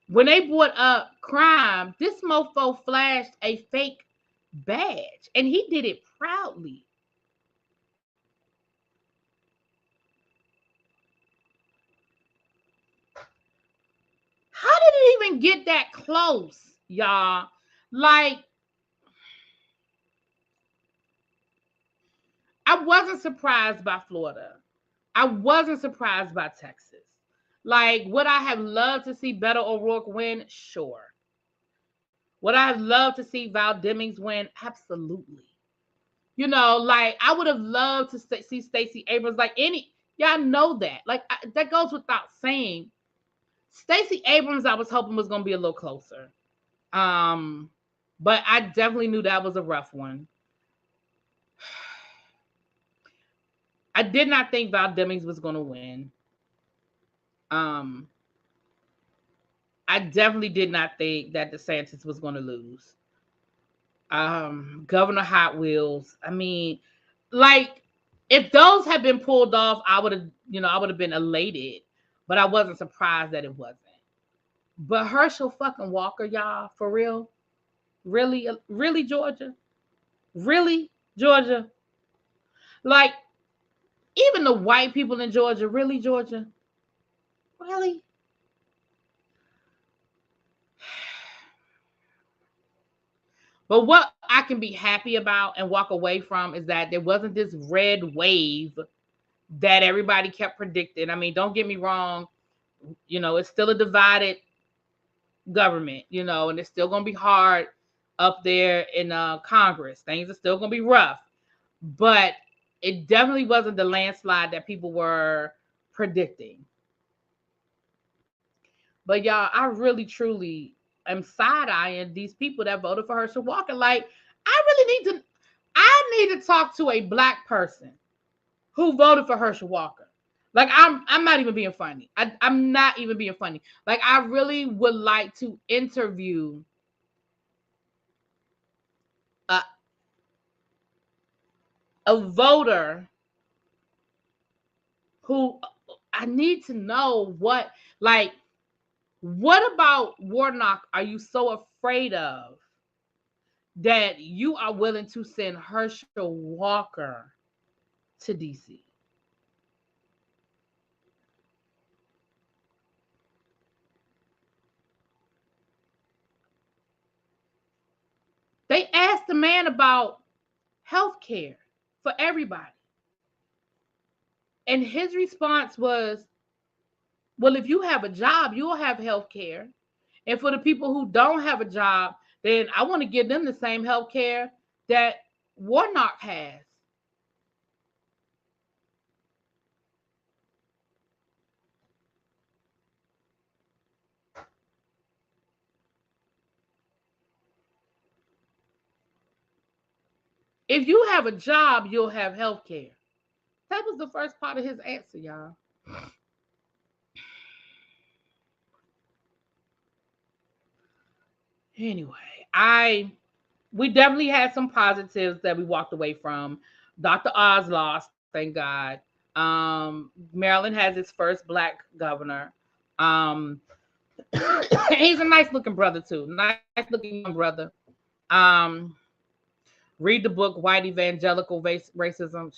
When they brought up crime, this mofo flashed a fake badge, and he did it proudly. How did it even get that close, y'all? Like, I wasn't surprised by Florida. I wasn't surprised by Texas. Like, would I have loved to see Beto O'Rourke win? Sure. Would I have loved to see Val Demings win? Absolutely. You know, like, I would have loved to see Stacey Abrams. Like, y'all know that. Like, that goes without saying. Stacey Abrams, I was hoping was going to be a little closer. But I definitely knew that was a rough one. I did not think Val Demings was going to win. I definitely did not think that DeSantis was going to lose. Governor Hot Wheels. I mean, like, if those had been pulled off, I would have been elated, but I wasn't surprised that it wasn't. But Herschel fucking Walker, y'all, for real? Really, Georgia? Really, Georgia? Like, even the white people in Georgia, really, Georgia? Really? But what I can be happy about and walk away from is that there wasn't this red wave that everybody kept predicting. I mean, don't get me wrong. It's still a divided government, and it's still going to be hard up there in Congress. Things are still going to be rough. But it definitely wasn't the landslide that people were predicting. But y'all, I really, truly am side-eyeing these people that voted for Herschel Walker. Like, I need to talk to a black person who voted for Herschel Walker. Like, I'm not even being funny. I'm not even being funny. Like, I really would like to interview a voter who, I need to know what about Warnock are you so afraid of that you are willing to send Herschel Walker to DC? They asked the man about health care for everybody. And his response was, well, if you have a job, you'll have health care. And for the people who don't have a job, then I want to give them the same health care that Warnock has. If you have a job, you'll have health care. That was the first part of his answer, y'all. Anyway, we definitely had some positives that we walked away from. Dr. Oz lost, thank God. Maryland has its first black governor. He's a nice looking brother too. Nice looking young brother. Read the book White Evangelical Racism.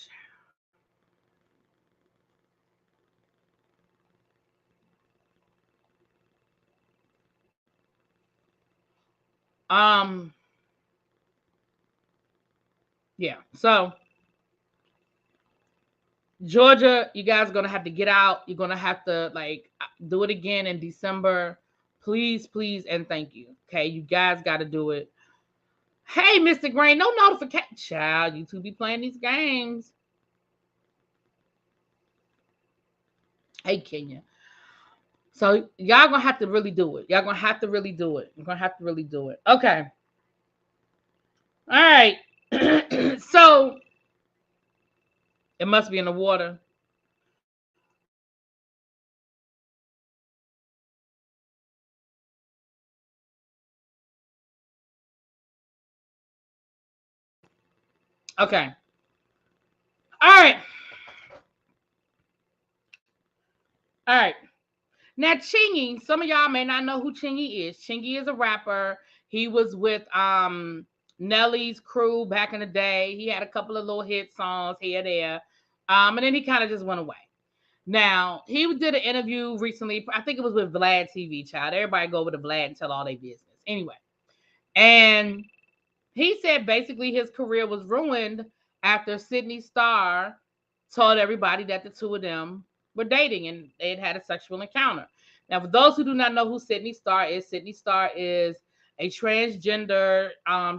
Yeah. So Georgia, you guys are gonna have to get out. You're gonna have to do it again in December. Please, please, and thank you. Okay, you guys got to do it. Hey, Mr. Grain, no notification. Child, you two be playing these games. Hey, Kenya. So y'all gonna have to really do it. Y'all gonna have to really do it. You're gonna have to really do it. Okay. All right. So it must be in the water. Okay. All right. All right. Now, Chingy, some of y'all may not know who Chingy is. Chingy is a rapper. He was with Nelly's crew back in the day. He had a couple of little hit songs here there. And then he kind of just went away. Now, he did an interview recently. I think it was with Vlad TV, child. Everybody go over to Vlad and tell all their business. Anyway. And he said basically his career was ruined after Sidney Starr told everybody that the two of them were dating and they had a sexual encounter. Now, for those who do not know who Sidney Starr is a transgender.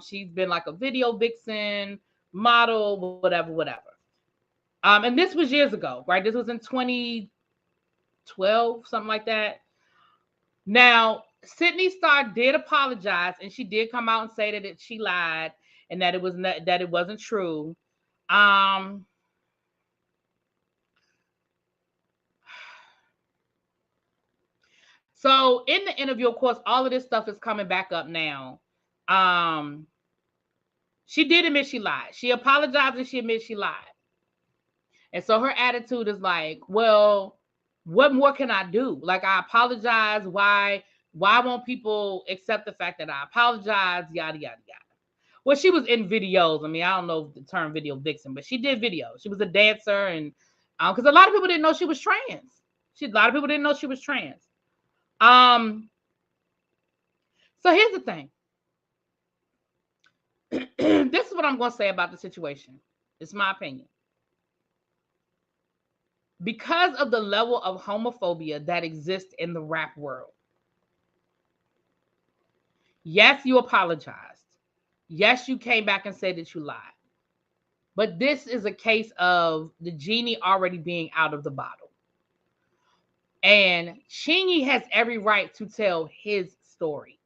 She's been like a video vixen, model, whatever. And this was years ago, right? This was in 2012, something like that. Now, Sidney Starr did apologize, and she did come out and say that she lied and that it wasn't true. Um, so in the interview, of course, all of this stuff is coming back up now. Um, she did admit she lied. She apologized and she admits she lied. And so her attitude is like, well, what more can I do? Like, I apologize. Why won't people accept the fact that I apologize? Yada yada yada. Well, she was in videos. I mean, I don't know the term video vixen, but she did videos. She was a dancer, and because a lot of people didn't know she was trans. A lot of people didn't know she was trans. Um, so here's the thing. This is what I'm going to say about the situation. It's my opinion. Because of the level of homophobia that exists in the rap world, yes, you apologized. Yes, you came back and said that you lied. But this is a case of the genie already being out of the bottle. And Chingy has every right to tell his story.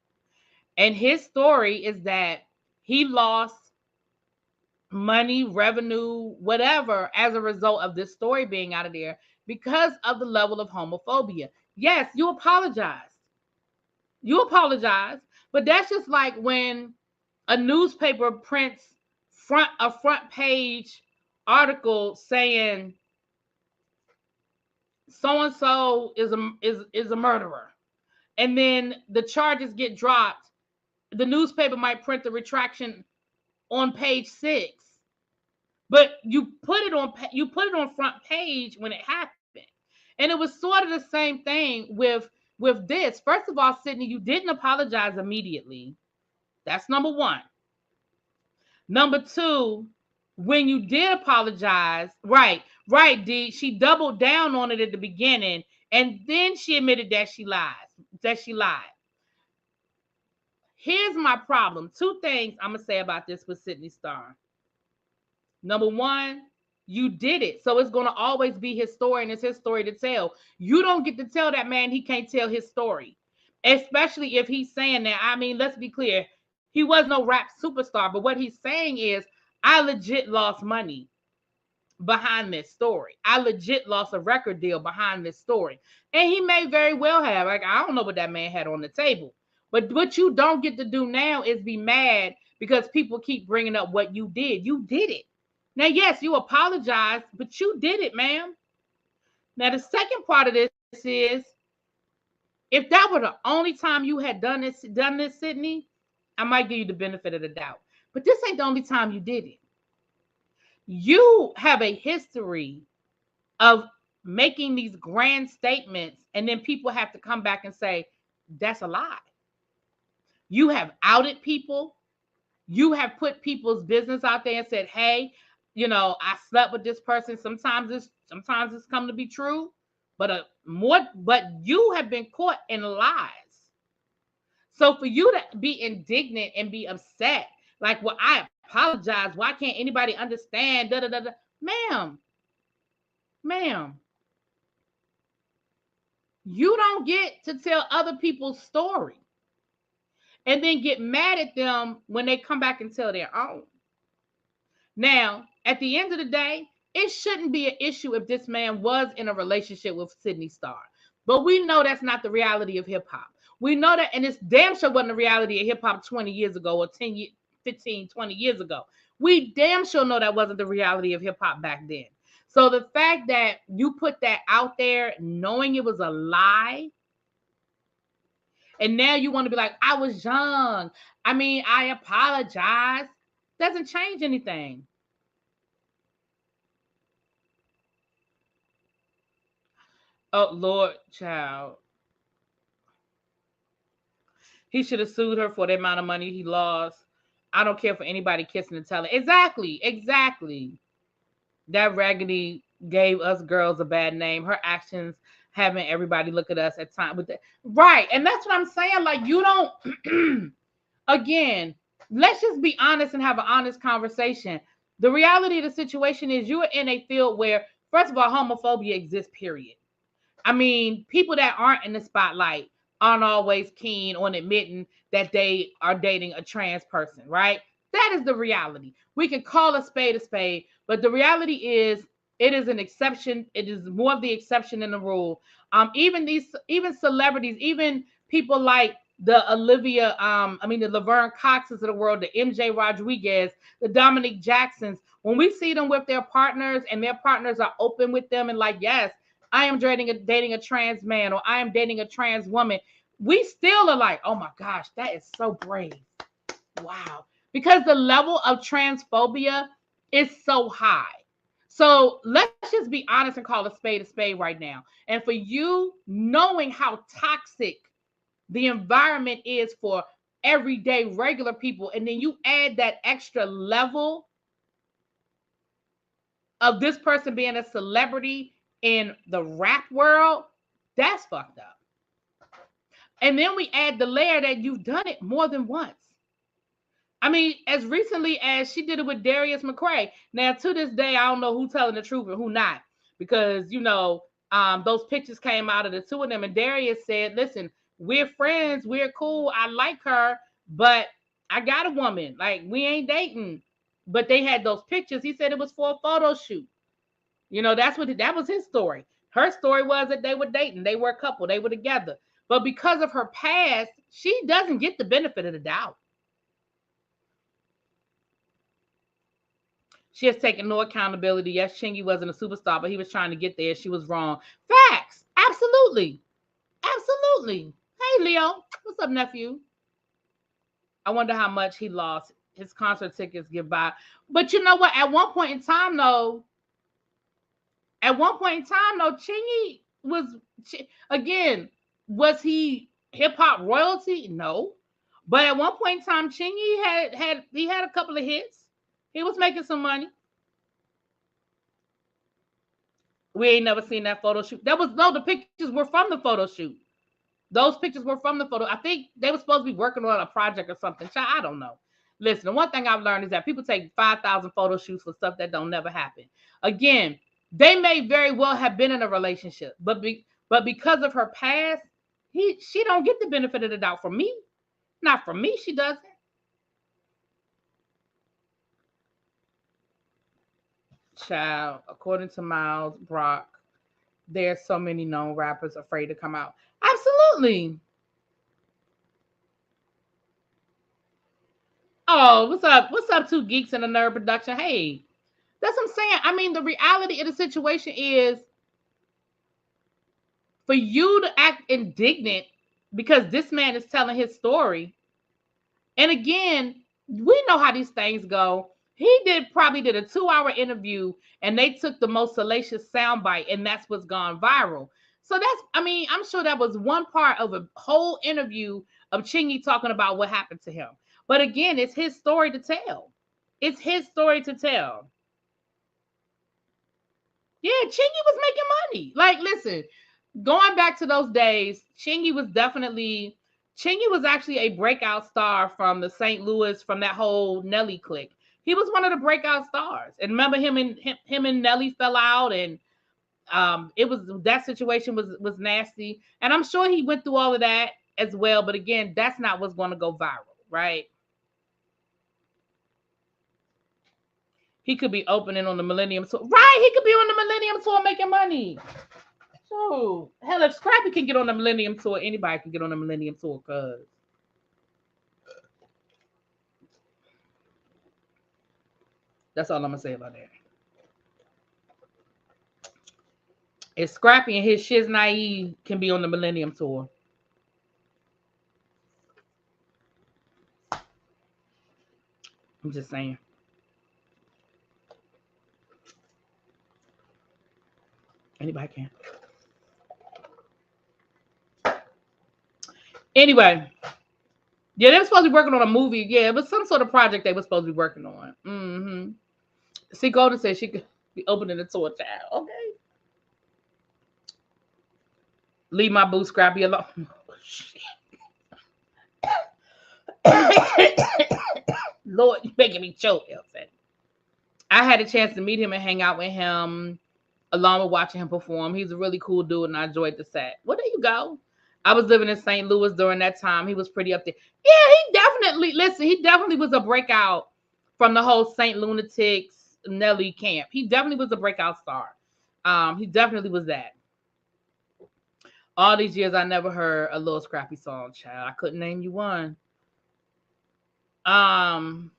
And his story is that he lost money, revenue, whatever, as a result of this story being out of there because of the level of homophobia. Yes, you apologize. You apologize. But that's just like when a newspaper prints a front page article saying so and so is a murderer, and then the charges get dropped. The newspaper might print the retraction on page 6, but you put it on front page when it happened. And it was sort of the same thing with this. First of all, Sidney, you didn't apologize immediately. That's number one. Number two, when you did apologize, right, D, she doubled down on it at the beginning, and then she admitted that she lied. Here's my problem. Two things I'm gonna say about this with Sidney Starr. Number one, you did it, so it's gonna always be his story, and it's his story to tell. You don't get to tell that man he can't tell his story, especially if he's saying that. I mean, let's be clear, he was no rap superstar, but what he's saying is, I legit lost money behind this story. I legit lost a record deal behind this story. And he may very well have. Like, I don't know what that man had on the table. But what you don't get to do now is be mad because people keep bringing up what you did. You did it. Now, yes, you apologized, but you did it, ma'am. Now, the second part of this is, if that were the only time you had done this, Sidney, I might give you the benefit of the doubt. But this ain't the only time you did it. You have a history of making these grand statements, and then people have to come back and say, that's a lie. You have outed people. You have put people's business out there and said, hey, I slept with this person. Sometimes it's come to be true, but you have been caught in lies. So for you to be indignant and be upset, like, well, I apologize. Why can't anybody understand? Da, da, da, da. Ma'am. You don't get to tell other people's story and then get mad at them when they come back and tell their own. Now, at the end of the day, it shouldn't be an issue if this man was in a relationship with Sidney Starr. But we know that's not the reality of hip hop. We know that, and it's damn sure wasn't the reality of hip hop 20 years ago or 10, 15, 20 years ago. We damn sure know that wasn't the reality of hip hop back then. So the fact that you put that out there knowing it was a lie, and now you want to be like, I was young. I mean, I apologize. Doesn't change anything. Oh Lord, child. He should have sued her for the amount of money he lost. I don't care for anybody kissing and telling. Exactly, exactly. That raggedy gave us girls a bad name. Her actions having everybody look at us at times. Right, and that's what I'm saying. Like, you don't. Again, let's just be honest and have an honest conversation. The reality of the situation is you are in a field where, first of all, homophobia exists, period. I mean, people that aren't in the spotlight aren't always keen on admitting that they are dating a trans person, right? That is the reality. We can call a spade, but the reality is it is an exception. It is more of the exception than the rule. Even celebrities, even people like the the Laverne Coxes of the world, the MJ Rodriguez, the Dominic Jacksons, when we see them with their partners and their partners are open with them and like, yes, I am dating a trans man or I am dating a trans woman, we still are like, oh my gosh, that is so brave. Wow. Because the level of transphobia is so high. So let's just be honest and call a spade right now. And for you, knowing how toxic the environment is for everyday regular people, and then you add that extra level of this person being a celebrity in the rap world, that's fucked up. And then we add the layer that you've done it more than once. I mean, as recently as she did it with Darius McCray. Now, to this day, I don't know who's telling the truth and who not, because those pictures came out of the two of them, and Darius said, "Listen, we're friends, we're cool, I like her, but I got a woman. Like, we ain't dating." But they had those pictures. He said it was for a photo shoot. That was his story. Her story was that they were dating, they were a couple, they were together. But because of her past, she doesn't get the benefit of the doubt. She has taken no accountability. Yes, Chingy wasn't a superstar, but he was trying to get there. She was wrong. Facts. Absolutely. Absolutely. Hey, Leo. What's up, nephew? I wonder how much he lost. His concert tickets give by. But you know what? Chingy was, again, was he hip hop royalty? No. But at one point in time, Chingy had a couple of hits. He was making some money. We ain't never seen that photo shoot. The pictures were from the photo shoot. Those pictures were from the photo. I think they were supposed to be working on a project or something. I don't know. Listen, the one thing I've learned is that people take 5,000 photo shoots for stuff that don't never happen. Again, they may very well have been in a relationship, but because of her past, she don't get the benefit of the doubt from me. Not from me, she doesn't. Child, according to Miles Brock, there's so many known rappers afraid to come out. Absolutely. Oh, what's up? What's up, two geeks in a nerd production? Hey, that's what I'm saying. I mean, the reality of the situation is for you to act indignant because this man is telling his story. And again, we know how these things go. He probably did a 2-hour interview and they took the most salacious soundbite, and that's what's gone viral. So I'm sure that was one part of a whole interview of Chingy talking about what happened to him. But again, it's his story to tell. It's his story to tell. Yeah, Chingy was making money. Like, listen, going back to those days, Chingy was actually a breakout star from the St. Louis, from that whole Nelly clique. He was one of the breakout stars. And remember him and Nelly fell out, and It was that situation was nasty, and I'm sure he went through all of that as well. But again, that's not what's going to go viral, right? He could be opening on the Millennium Tour, right? He could be on the Millennium Tour making money. So hell, if Scrappy can get on the Millennium Tour, anybody can get on the Millennium Tour. Cause that's all I'm gonna say about that. If Scrappy and his shiz naive can be on the Millennium Tour, I'm just saying. Anybody can. Anyway, yeah, they were supposed to be working on a movie. Yeah, it was some sort of project they were supposed to be working on. Mm-hmm. See, Golden said she could be opening the tour, child. Okay. Leave my boo Scrappy alone. Lord, you making me choke, Elsa. I had a chance to meet him and hang out with him along with watching him perform. He's a really cool dude and I enjoyed the set. Well, there you go. I was living in St. Louis during that time. He was pretty up there. Yeah, he definitely was a breakout from the whole St. Lunatics Nelly camp. He definitely was a breakout star. He definitely was that. All these years I never heard a little Scrappy song, child. I couldn't name you one. Um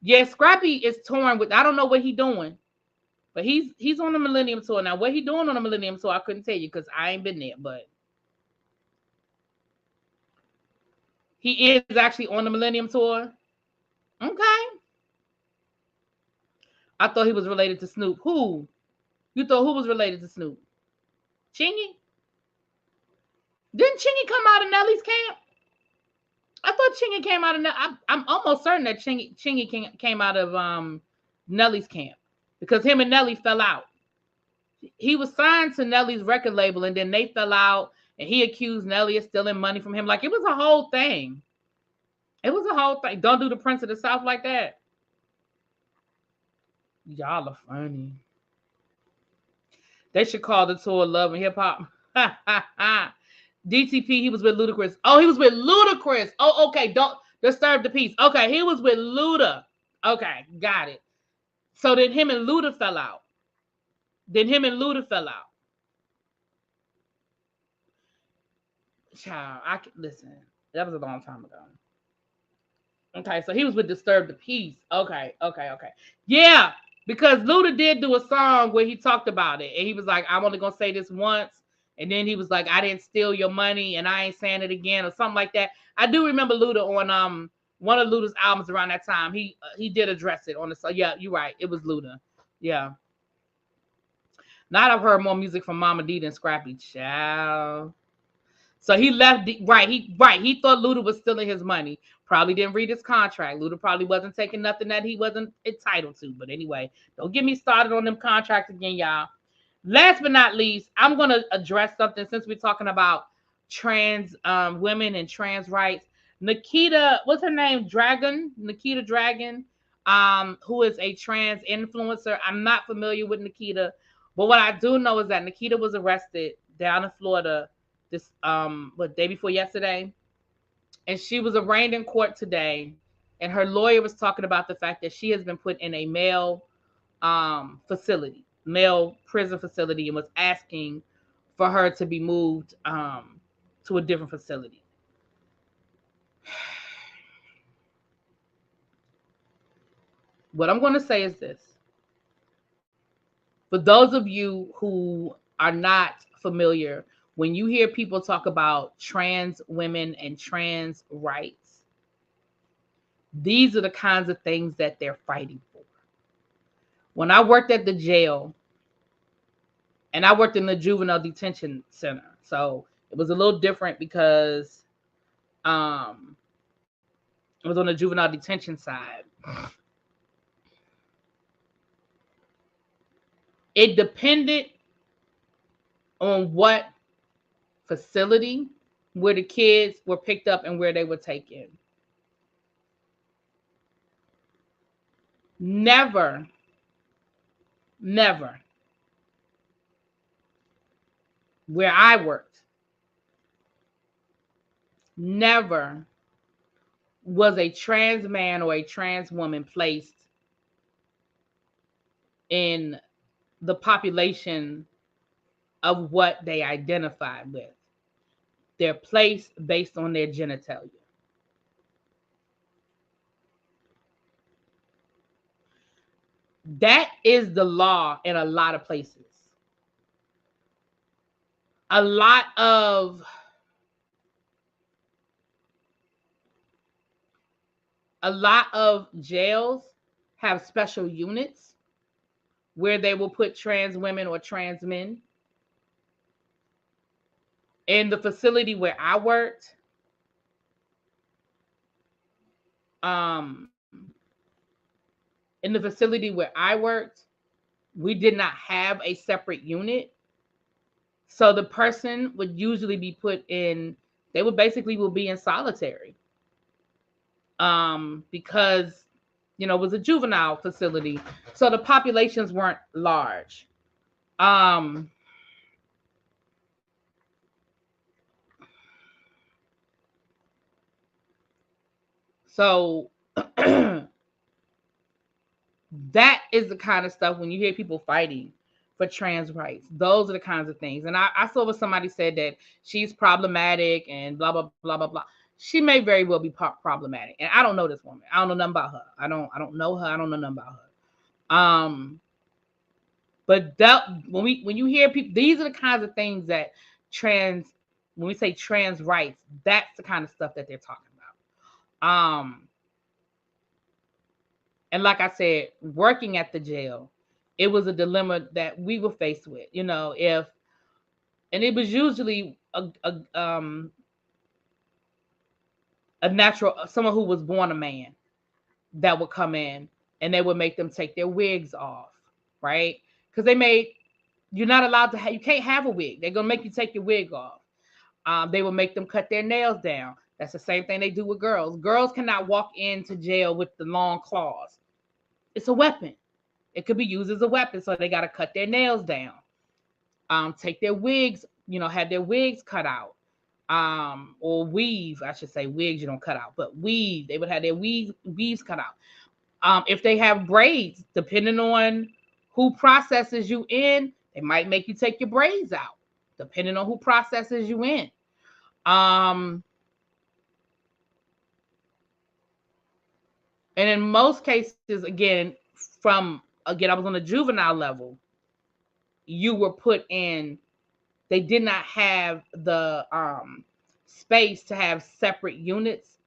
yeah, Scrappy is torn with I don't know what he's doing. But he's on the Millennium Tour. Now, what he doing on the Millennium Tour, I couldn't tell you because I ain't been there, but he is actually on the Millennium Tour. Okay. I thought he was related to Snoop. Who? You thought who was related to Snoop? Chingy? Didn't Chingy come out of Nelly's camp? I thought Chingy came out of I'm almost certain that Chingy came out of Nelly's camp because him and Nelly fell out. He was signed to Nelly's record label and then they fell out and he accused Nelly of stealing money from him. Like it was a whole thing. It was a whole thing. Don't do the Prince of the South like that. Y'all are funny. They should call the tour Love and Hip Hop. DTP, he was with Ludacris. Oh, he was with Ludacris. Oh, okay. Don't disturb the peace. Okay, he was with Luda. Okay, got it. So then him and Luda fell out. Child, I can listen. That was a long time ago. Okay, so he was with Disturb the Peace. Okay. Yeah, because Luda did do a song where he talked about it, and he was like, "I'm only gonna say this once," and then he was like, "I didn't steal your money, and I ain't saying it again," or something like that. I do remember Luda on one of Luda's albums around that time. He did address it on the song. Yeah, you're right. It was Luda. Yeah. Now I've heard more music from Mama D than Scrappy. Child. So he left. He thought Luda was stealing his money. Probably didn't read his contract. Luda probably wasn't taking nothing that he wasn't entitled to. But anyway, don't get me started on them contracts again, y'all. Last but not least, I'm gonna address something since we're talking about trans women and trans rights. Nikita, what's her name? Nikita Dragon, who is a trans influencer. I'm not familiar with Nikita, but what I do know is that Nikita was arrested down in Florida this day before yesterday, and she was arraigned in court today, and her lawyer was talking about the fact that she has been put in a male prison facility, and was asking for her to be moved to a different facility. What I'm going to say is this: for those of you who are not familiar, when you hear people talk about trans women and trans rights, these are the kinds of things that they're fighting for. When I worked at the jail, and I worked in the juvenile detention center, so it was a little different because it was on the juvenile detention side. It depended on what facility where the kids were picked up and where they were taken. Never where I worked, never was a trans man or a trans woman placed in the population of what they identified with. They're placed based on their genitalia. That is the law in a lot of places. A lot of jails have special units where they will put trans women or trans men. In the facility where I worked, um, we did not have a separate unit. So the person would usually be put in, they would basically will be in solitary. Because it was a juvenile facility. So the populations weren't large. So that is the kind of stuff when you hear people fighting for trans rights. Those are the kinds of things. And I saw what somebody said that she's problematic and blah, blah, blah, blah, blah. She may very well be problematic. And I don't know this woman. I don't know nothing about her. I don't know her. I don't know nothing about her. But when you hear people, these are the kinds of things that when we say trans rights, that's the kind of stuff that they're talking about. And like I said, working at the jail, it was a dilemma that we were faced with. And it was usually a natural, someone who was born a man that would come in, and they would make them take their wigs off, right? Because you're not allowed to you can't have a wig. They're gonna make you take your wig off. They will make them cut their nails down. That's the same thing they do with girls. Girls cannot walk into jail with the long claws. It's a weapon. It could be used as a weapon, so they got to cut their nails down. Take their wigs, have their wigs cut out. Or weave, I should say. Wigs you don't cut out, but weave. They would have their weaves cut out. If they have braids, depending on who processes you in, they might make you take your braids out, depending on who processes you in. And in most cases, I was on the juvenile level, you were put in, they did not have the space to have separate units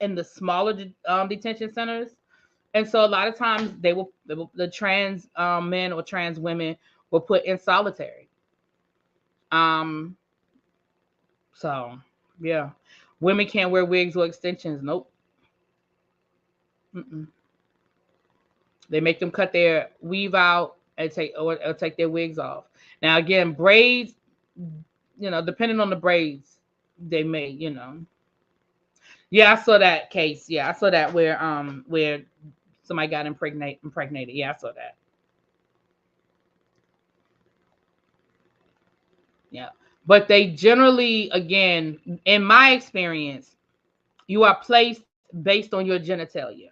in the smaller detention centers. And so a lot of times the trans men or trans women were put in solitary. So yeah, women can't wear wigs or extensions. Nope. Mm-mm. They make them cut their weave out and take their wigs off. Now again, braids, depending on the braids, they may, Yeah, I saw that case. Yeah, I saw that where somebody got impregnated. Yeah, I saw that. Yeah. But they generally, again, in my experience, you are placed based on your genitalia.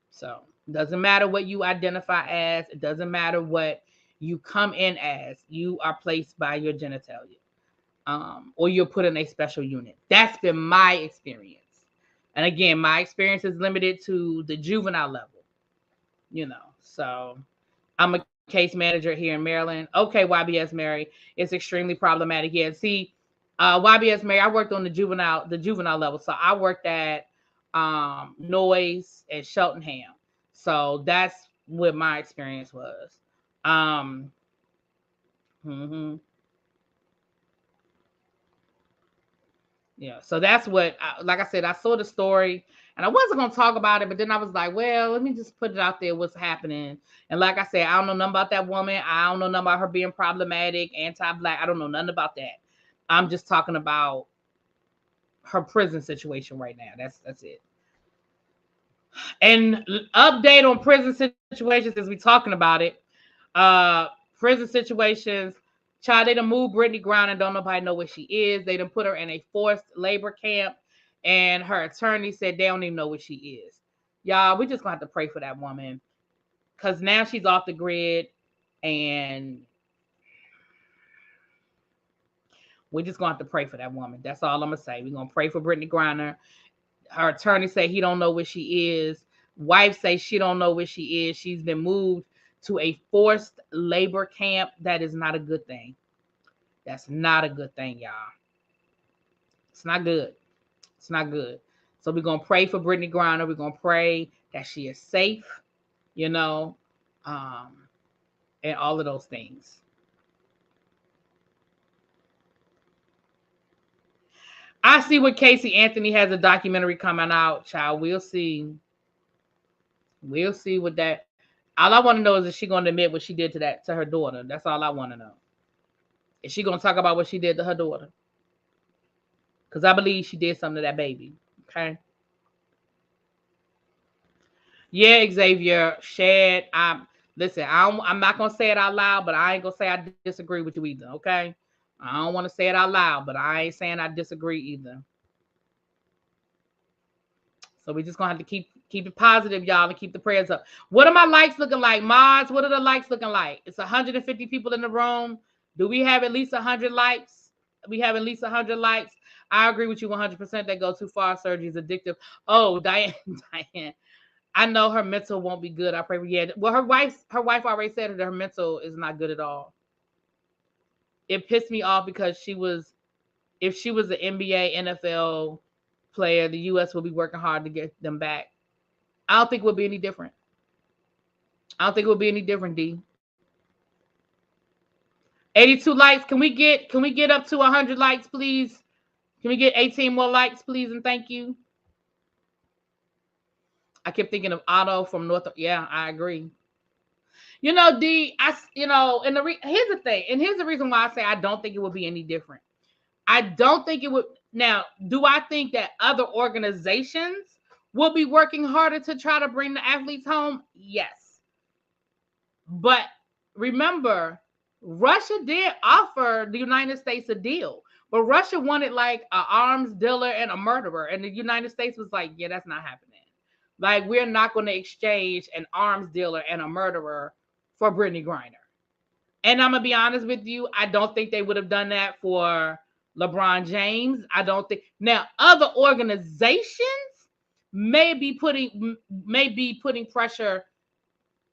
So it doesn't matter what you identify as. It doesn't matter what you come in as. You are placed by your genitalia. Or you're put in a special unit. That's been my experience. And again, my experience is limited to the juvenile level. So I'm a case manager here in Maryland. Okay, YBS Mary, it's extremely problematic. Yeah, see, YBS Mary, I worked on the juvenile level. So I worked at Noise and Cheltenham. So that's what my experience was. Yeah, so that's what, like I said, I saw the story and I wasn't going to talk about it, but then I was like, well, let me just put it out there, what's happening. And like I said, I don't know nothing about that woman. I don't know nothing about her being problematic, anti-Black. I don't know nothing about that. I'm just talking about her prison situation right now. That's it. And update on prison situations as we talking about it. Prison situations, Child, they done moved Brittany Griner and don't nobody know where she is. They done put her in a forced labor camp, and her attorney said they don't even know where she is. Y'all, we just gonna have to pray for that woman, because now she's off the grid, and we're just gonna have to pray for that woman. That's all I'm gonna say. We're gonna pray for Brittany Griner. Her attorney say he don't know where she is. Wife say she don't know where she is. She's been moved to a forced labor camp. That is not a good thing. That's not a good thing, y'all. It's not good. It's not good. So we're gonna pray for Brittany Griner. We're gonna pray that she is safe, you know, um, and all of those things. I see what Casey Anthony has a documentary coming out, child. We'll see. We'll see what that. All I want to know is she going to admit what she did to her daughter. That's all I want to know. Is she going to talk about what she did to her daughter? Because I believe she did something to that baby. Okay. Yeah, Xavier, Shad. Listen. I'm not gonna say it out loud, but I ain't gonna say I disagree with you either. Okay. I don't want to say it out loud, but I ain't saying I disagree either. So we just gonna have to keep it positive, y'all, and keep the prayers up. What are my likes looking like, Mods? What are the likes looking like? It's 150 people in the room. Do we have at least 100 likes? We have at least 100 likes. I agree with you 100%. That go too far. Surgery is addictive. Oh, Diane, Diane. I know her mental won't be good. I pray for yeah. Well, her wife already said that her mental is not good at all. It pissed me off because if she was an NBA, NFL player, the U.S. will be working hard to get them back. I don't think it would be any different. I don't think it would be any different, D. 82 likes. Can we get up to 100 likes, please? Can we get 18 more likes, please, and thank you? I kept thinking of Otto from North. Yeah, I agree. D, and here's the thing, and here's the reason why I say I don't think it would be any different. I don't think it would. Now, do I think that other organizations will be working harder to try to bring the athletes home? Yes. But remember, Russia did offer the United States a deal, but Russia wanted like an arms dealer and a murderer. And the United States was like, yeah, that's not happening. Like, we're not going to exchange an arms dealer and a murderer for Brittany Griner. And I'm going to be honest with you, I don't think they would have done that for LeBron James. I don't think. Now, other organizations may be putting pressure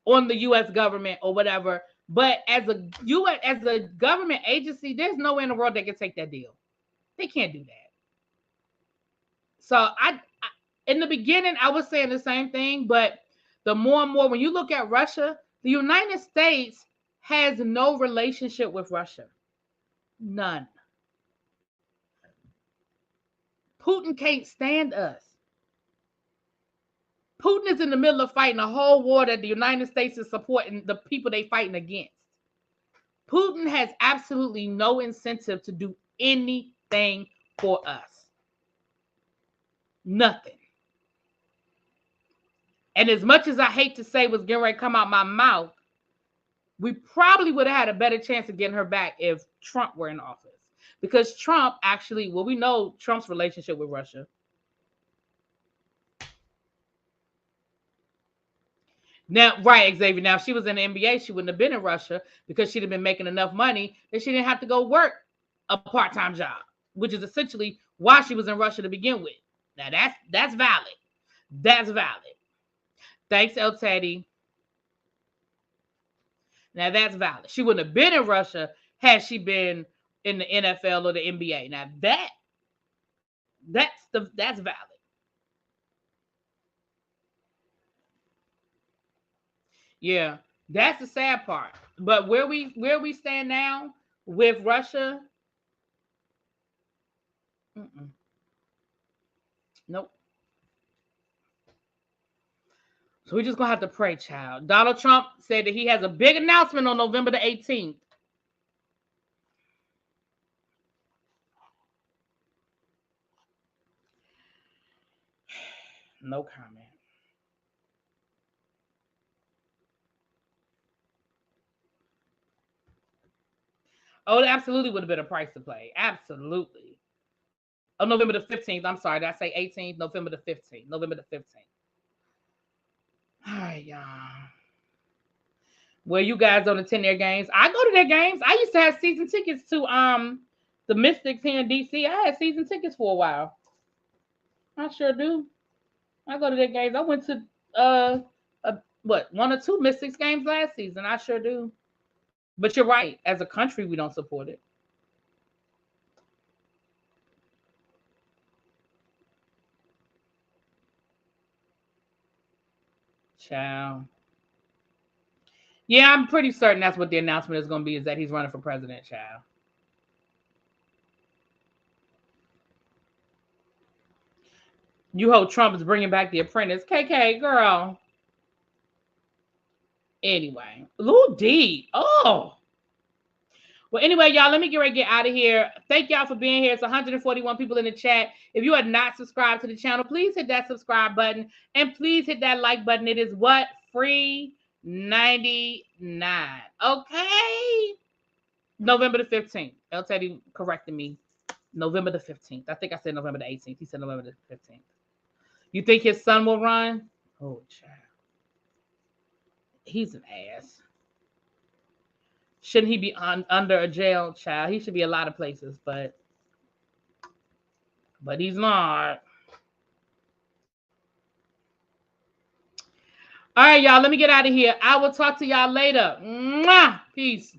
on the U.S. government or whatever. But as a government agency, there's no way in the world they can take that deal. They can't do that. So in the beginning, I was saying the same thing, but the more and more, when you look at Russia, the United States has no relationship with Russia. None. Putin can't stand us. Putin is in the middle of fighting a whole war that the United States is supporting the people they fighting against. Putin has absolutely no incentive to do anything for us. Nothing. And as much as I hate to say what's getting ready to come out my mouth, we probably would have had a better chance of getting her back if Trump were in office. Because Trump actually, we know Trump's relationship with Russia. Now, right, Xavier. Now, if she was in the NBA, she wouldn't have been in Russia because she'd have been making enough money that she didn't have to go work a part-time job, which is essentially why she was in Russia to begin with. Now, that's valid. That's valid. Thanks, El Teddy. Now, that's valid. She wouldn't have been in Russia had she been in the NFL or the NBA. Now, that's valid. Yeah, that's the sad part. But where we stand now with Russia, nope. So we're just gonna have to pray, child. Donald Trump said that he has a big announcement on November the 18th. No comment. Oh, it absolutely would have been a price to play. Absolutely. Oh, November the 15th. I'm sorry. Did I say 18th? November the 15th. November the 15th. All right, y'all. Well, you guys don't attend their games. I go to their games. I used to have season tickets to the Mystics here in DC. I had season tickets for a while. I sure do. I go to their games. I went to one or two Mystics games last season. I sure do. But you're right. As a country, we don't support it. Child. Yeah, I'm pretty certain that's what the announcement is going to be, is that he's running for president, child. You hope Trump is bringing back the apprentice. KK, girl. Anyway, Lil D. Oh. Well, anyway, y'all, let me get ready to get out of here. Thank y'all for being here. It's 141 people in the chat. If you are not subscribed to the channel, please hit that subscribe button. And please hit that like button. It is what? Free 99. Okay? November the 15th. El Teddy corrected me. November the 15th. I think I said November the 18th. He said November the 15th. You think his son will run? Oh, child. He's an ass. Shouldn't he be under a jail, child? He should be a lot of places, but he's not. All right, y'all. Let me get out of here. I will talk to y'all later. Mwah! Peace.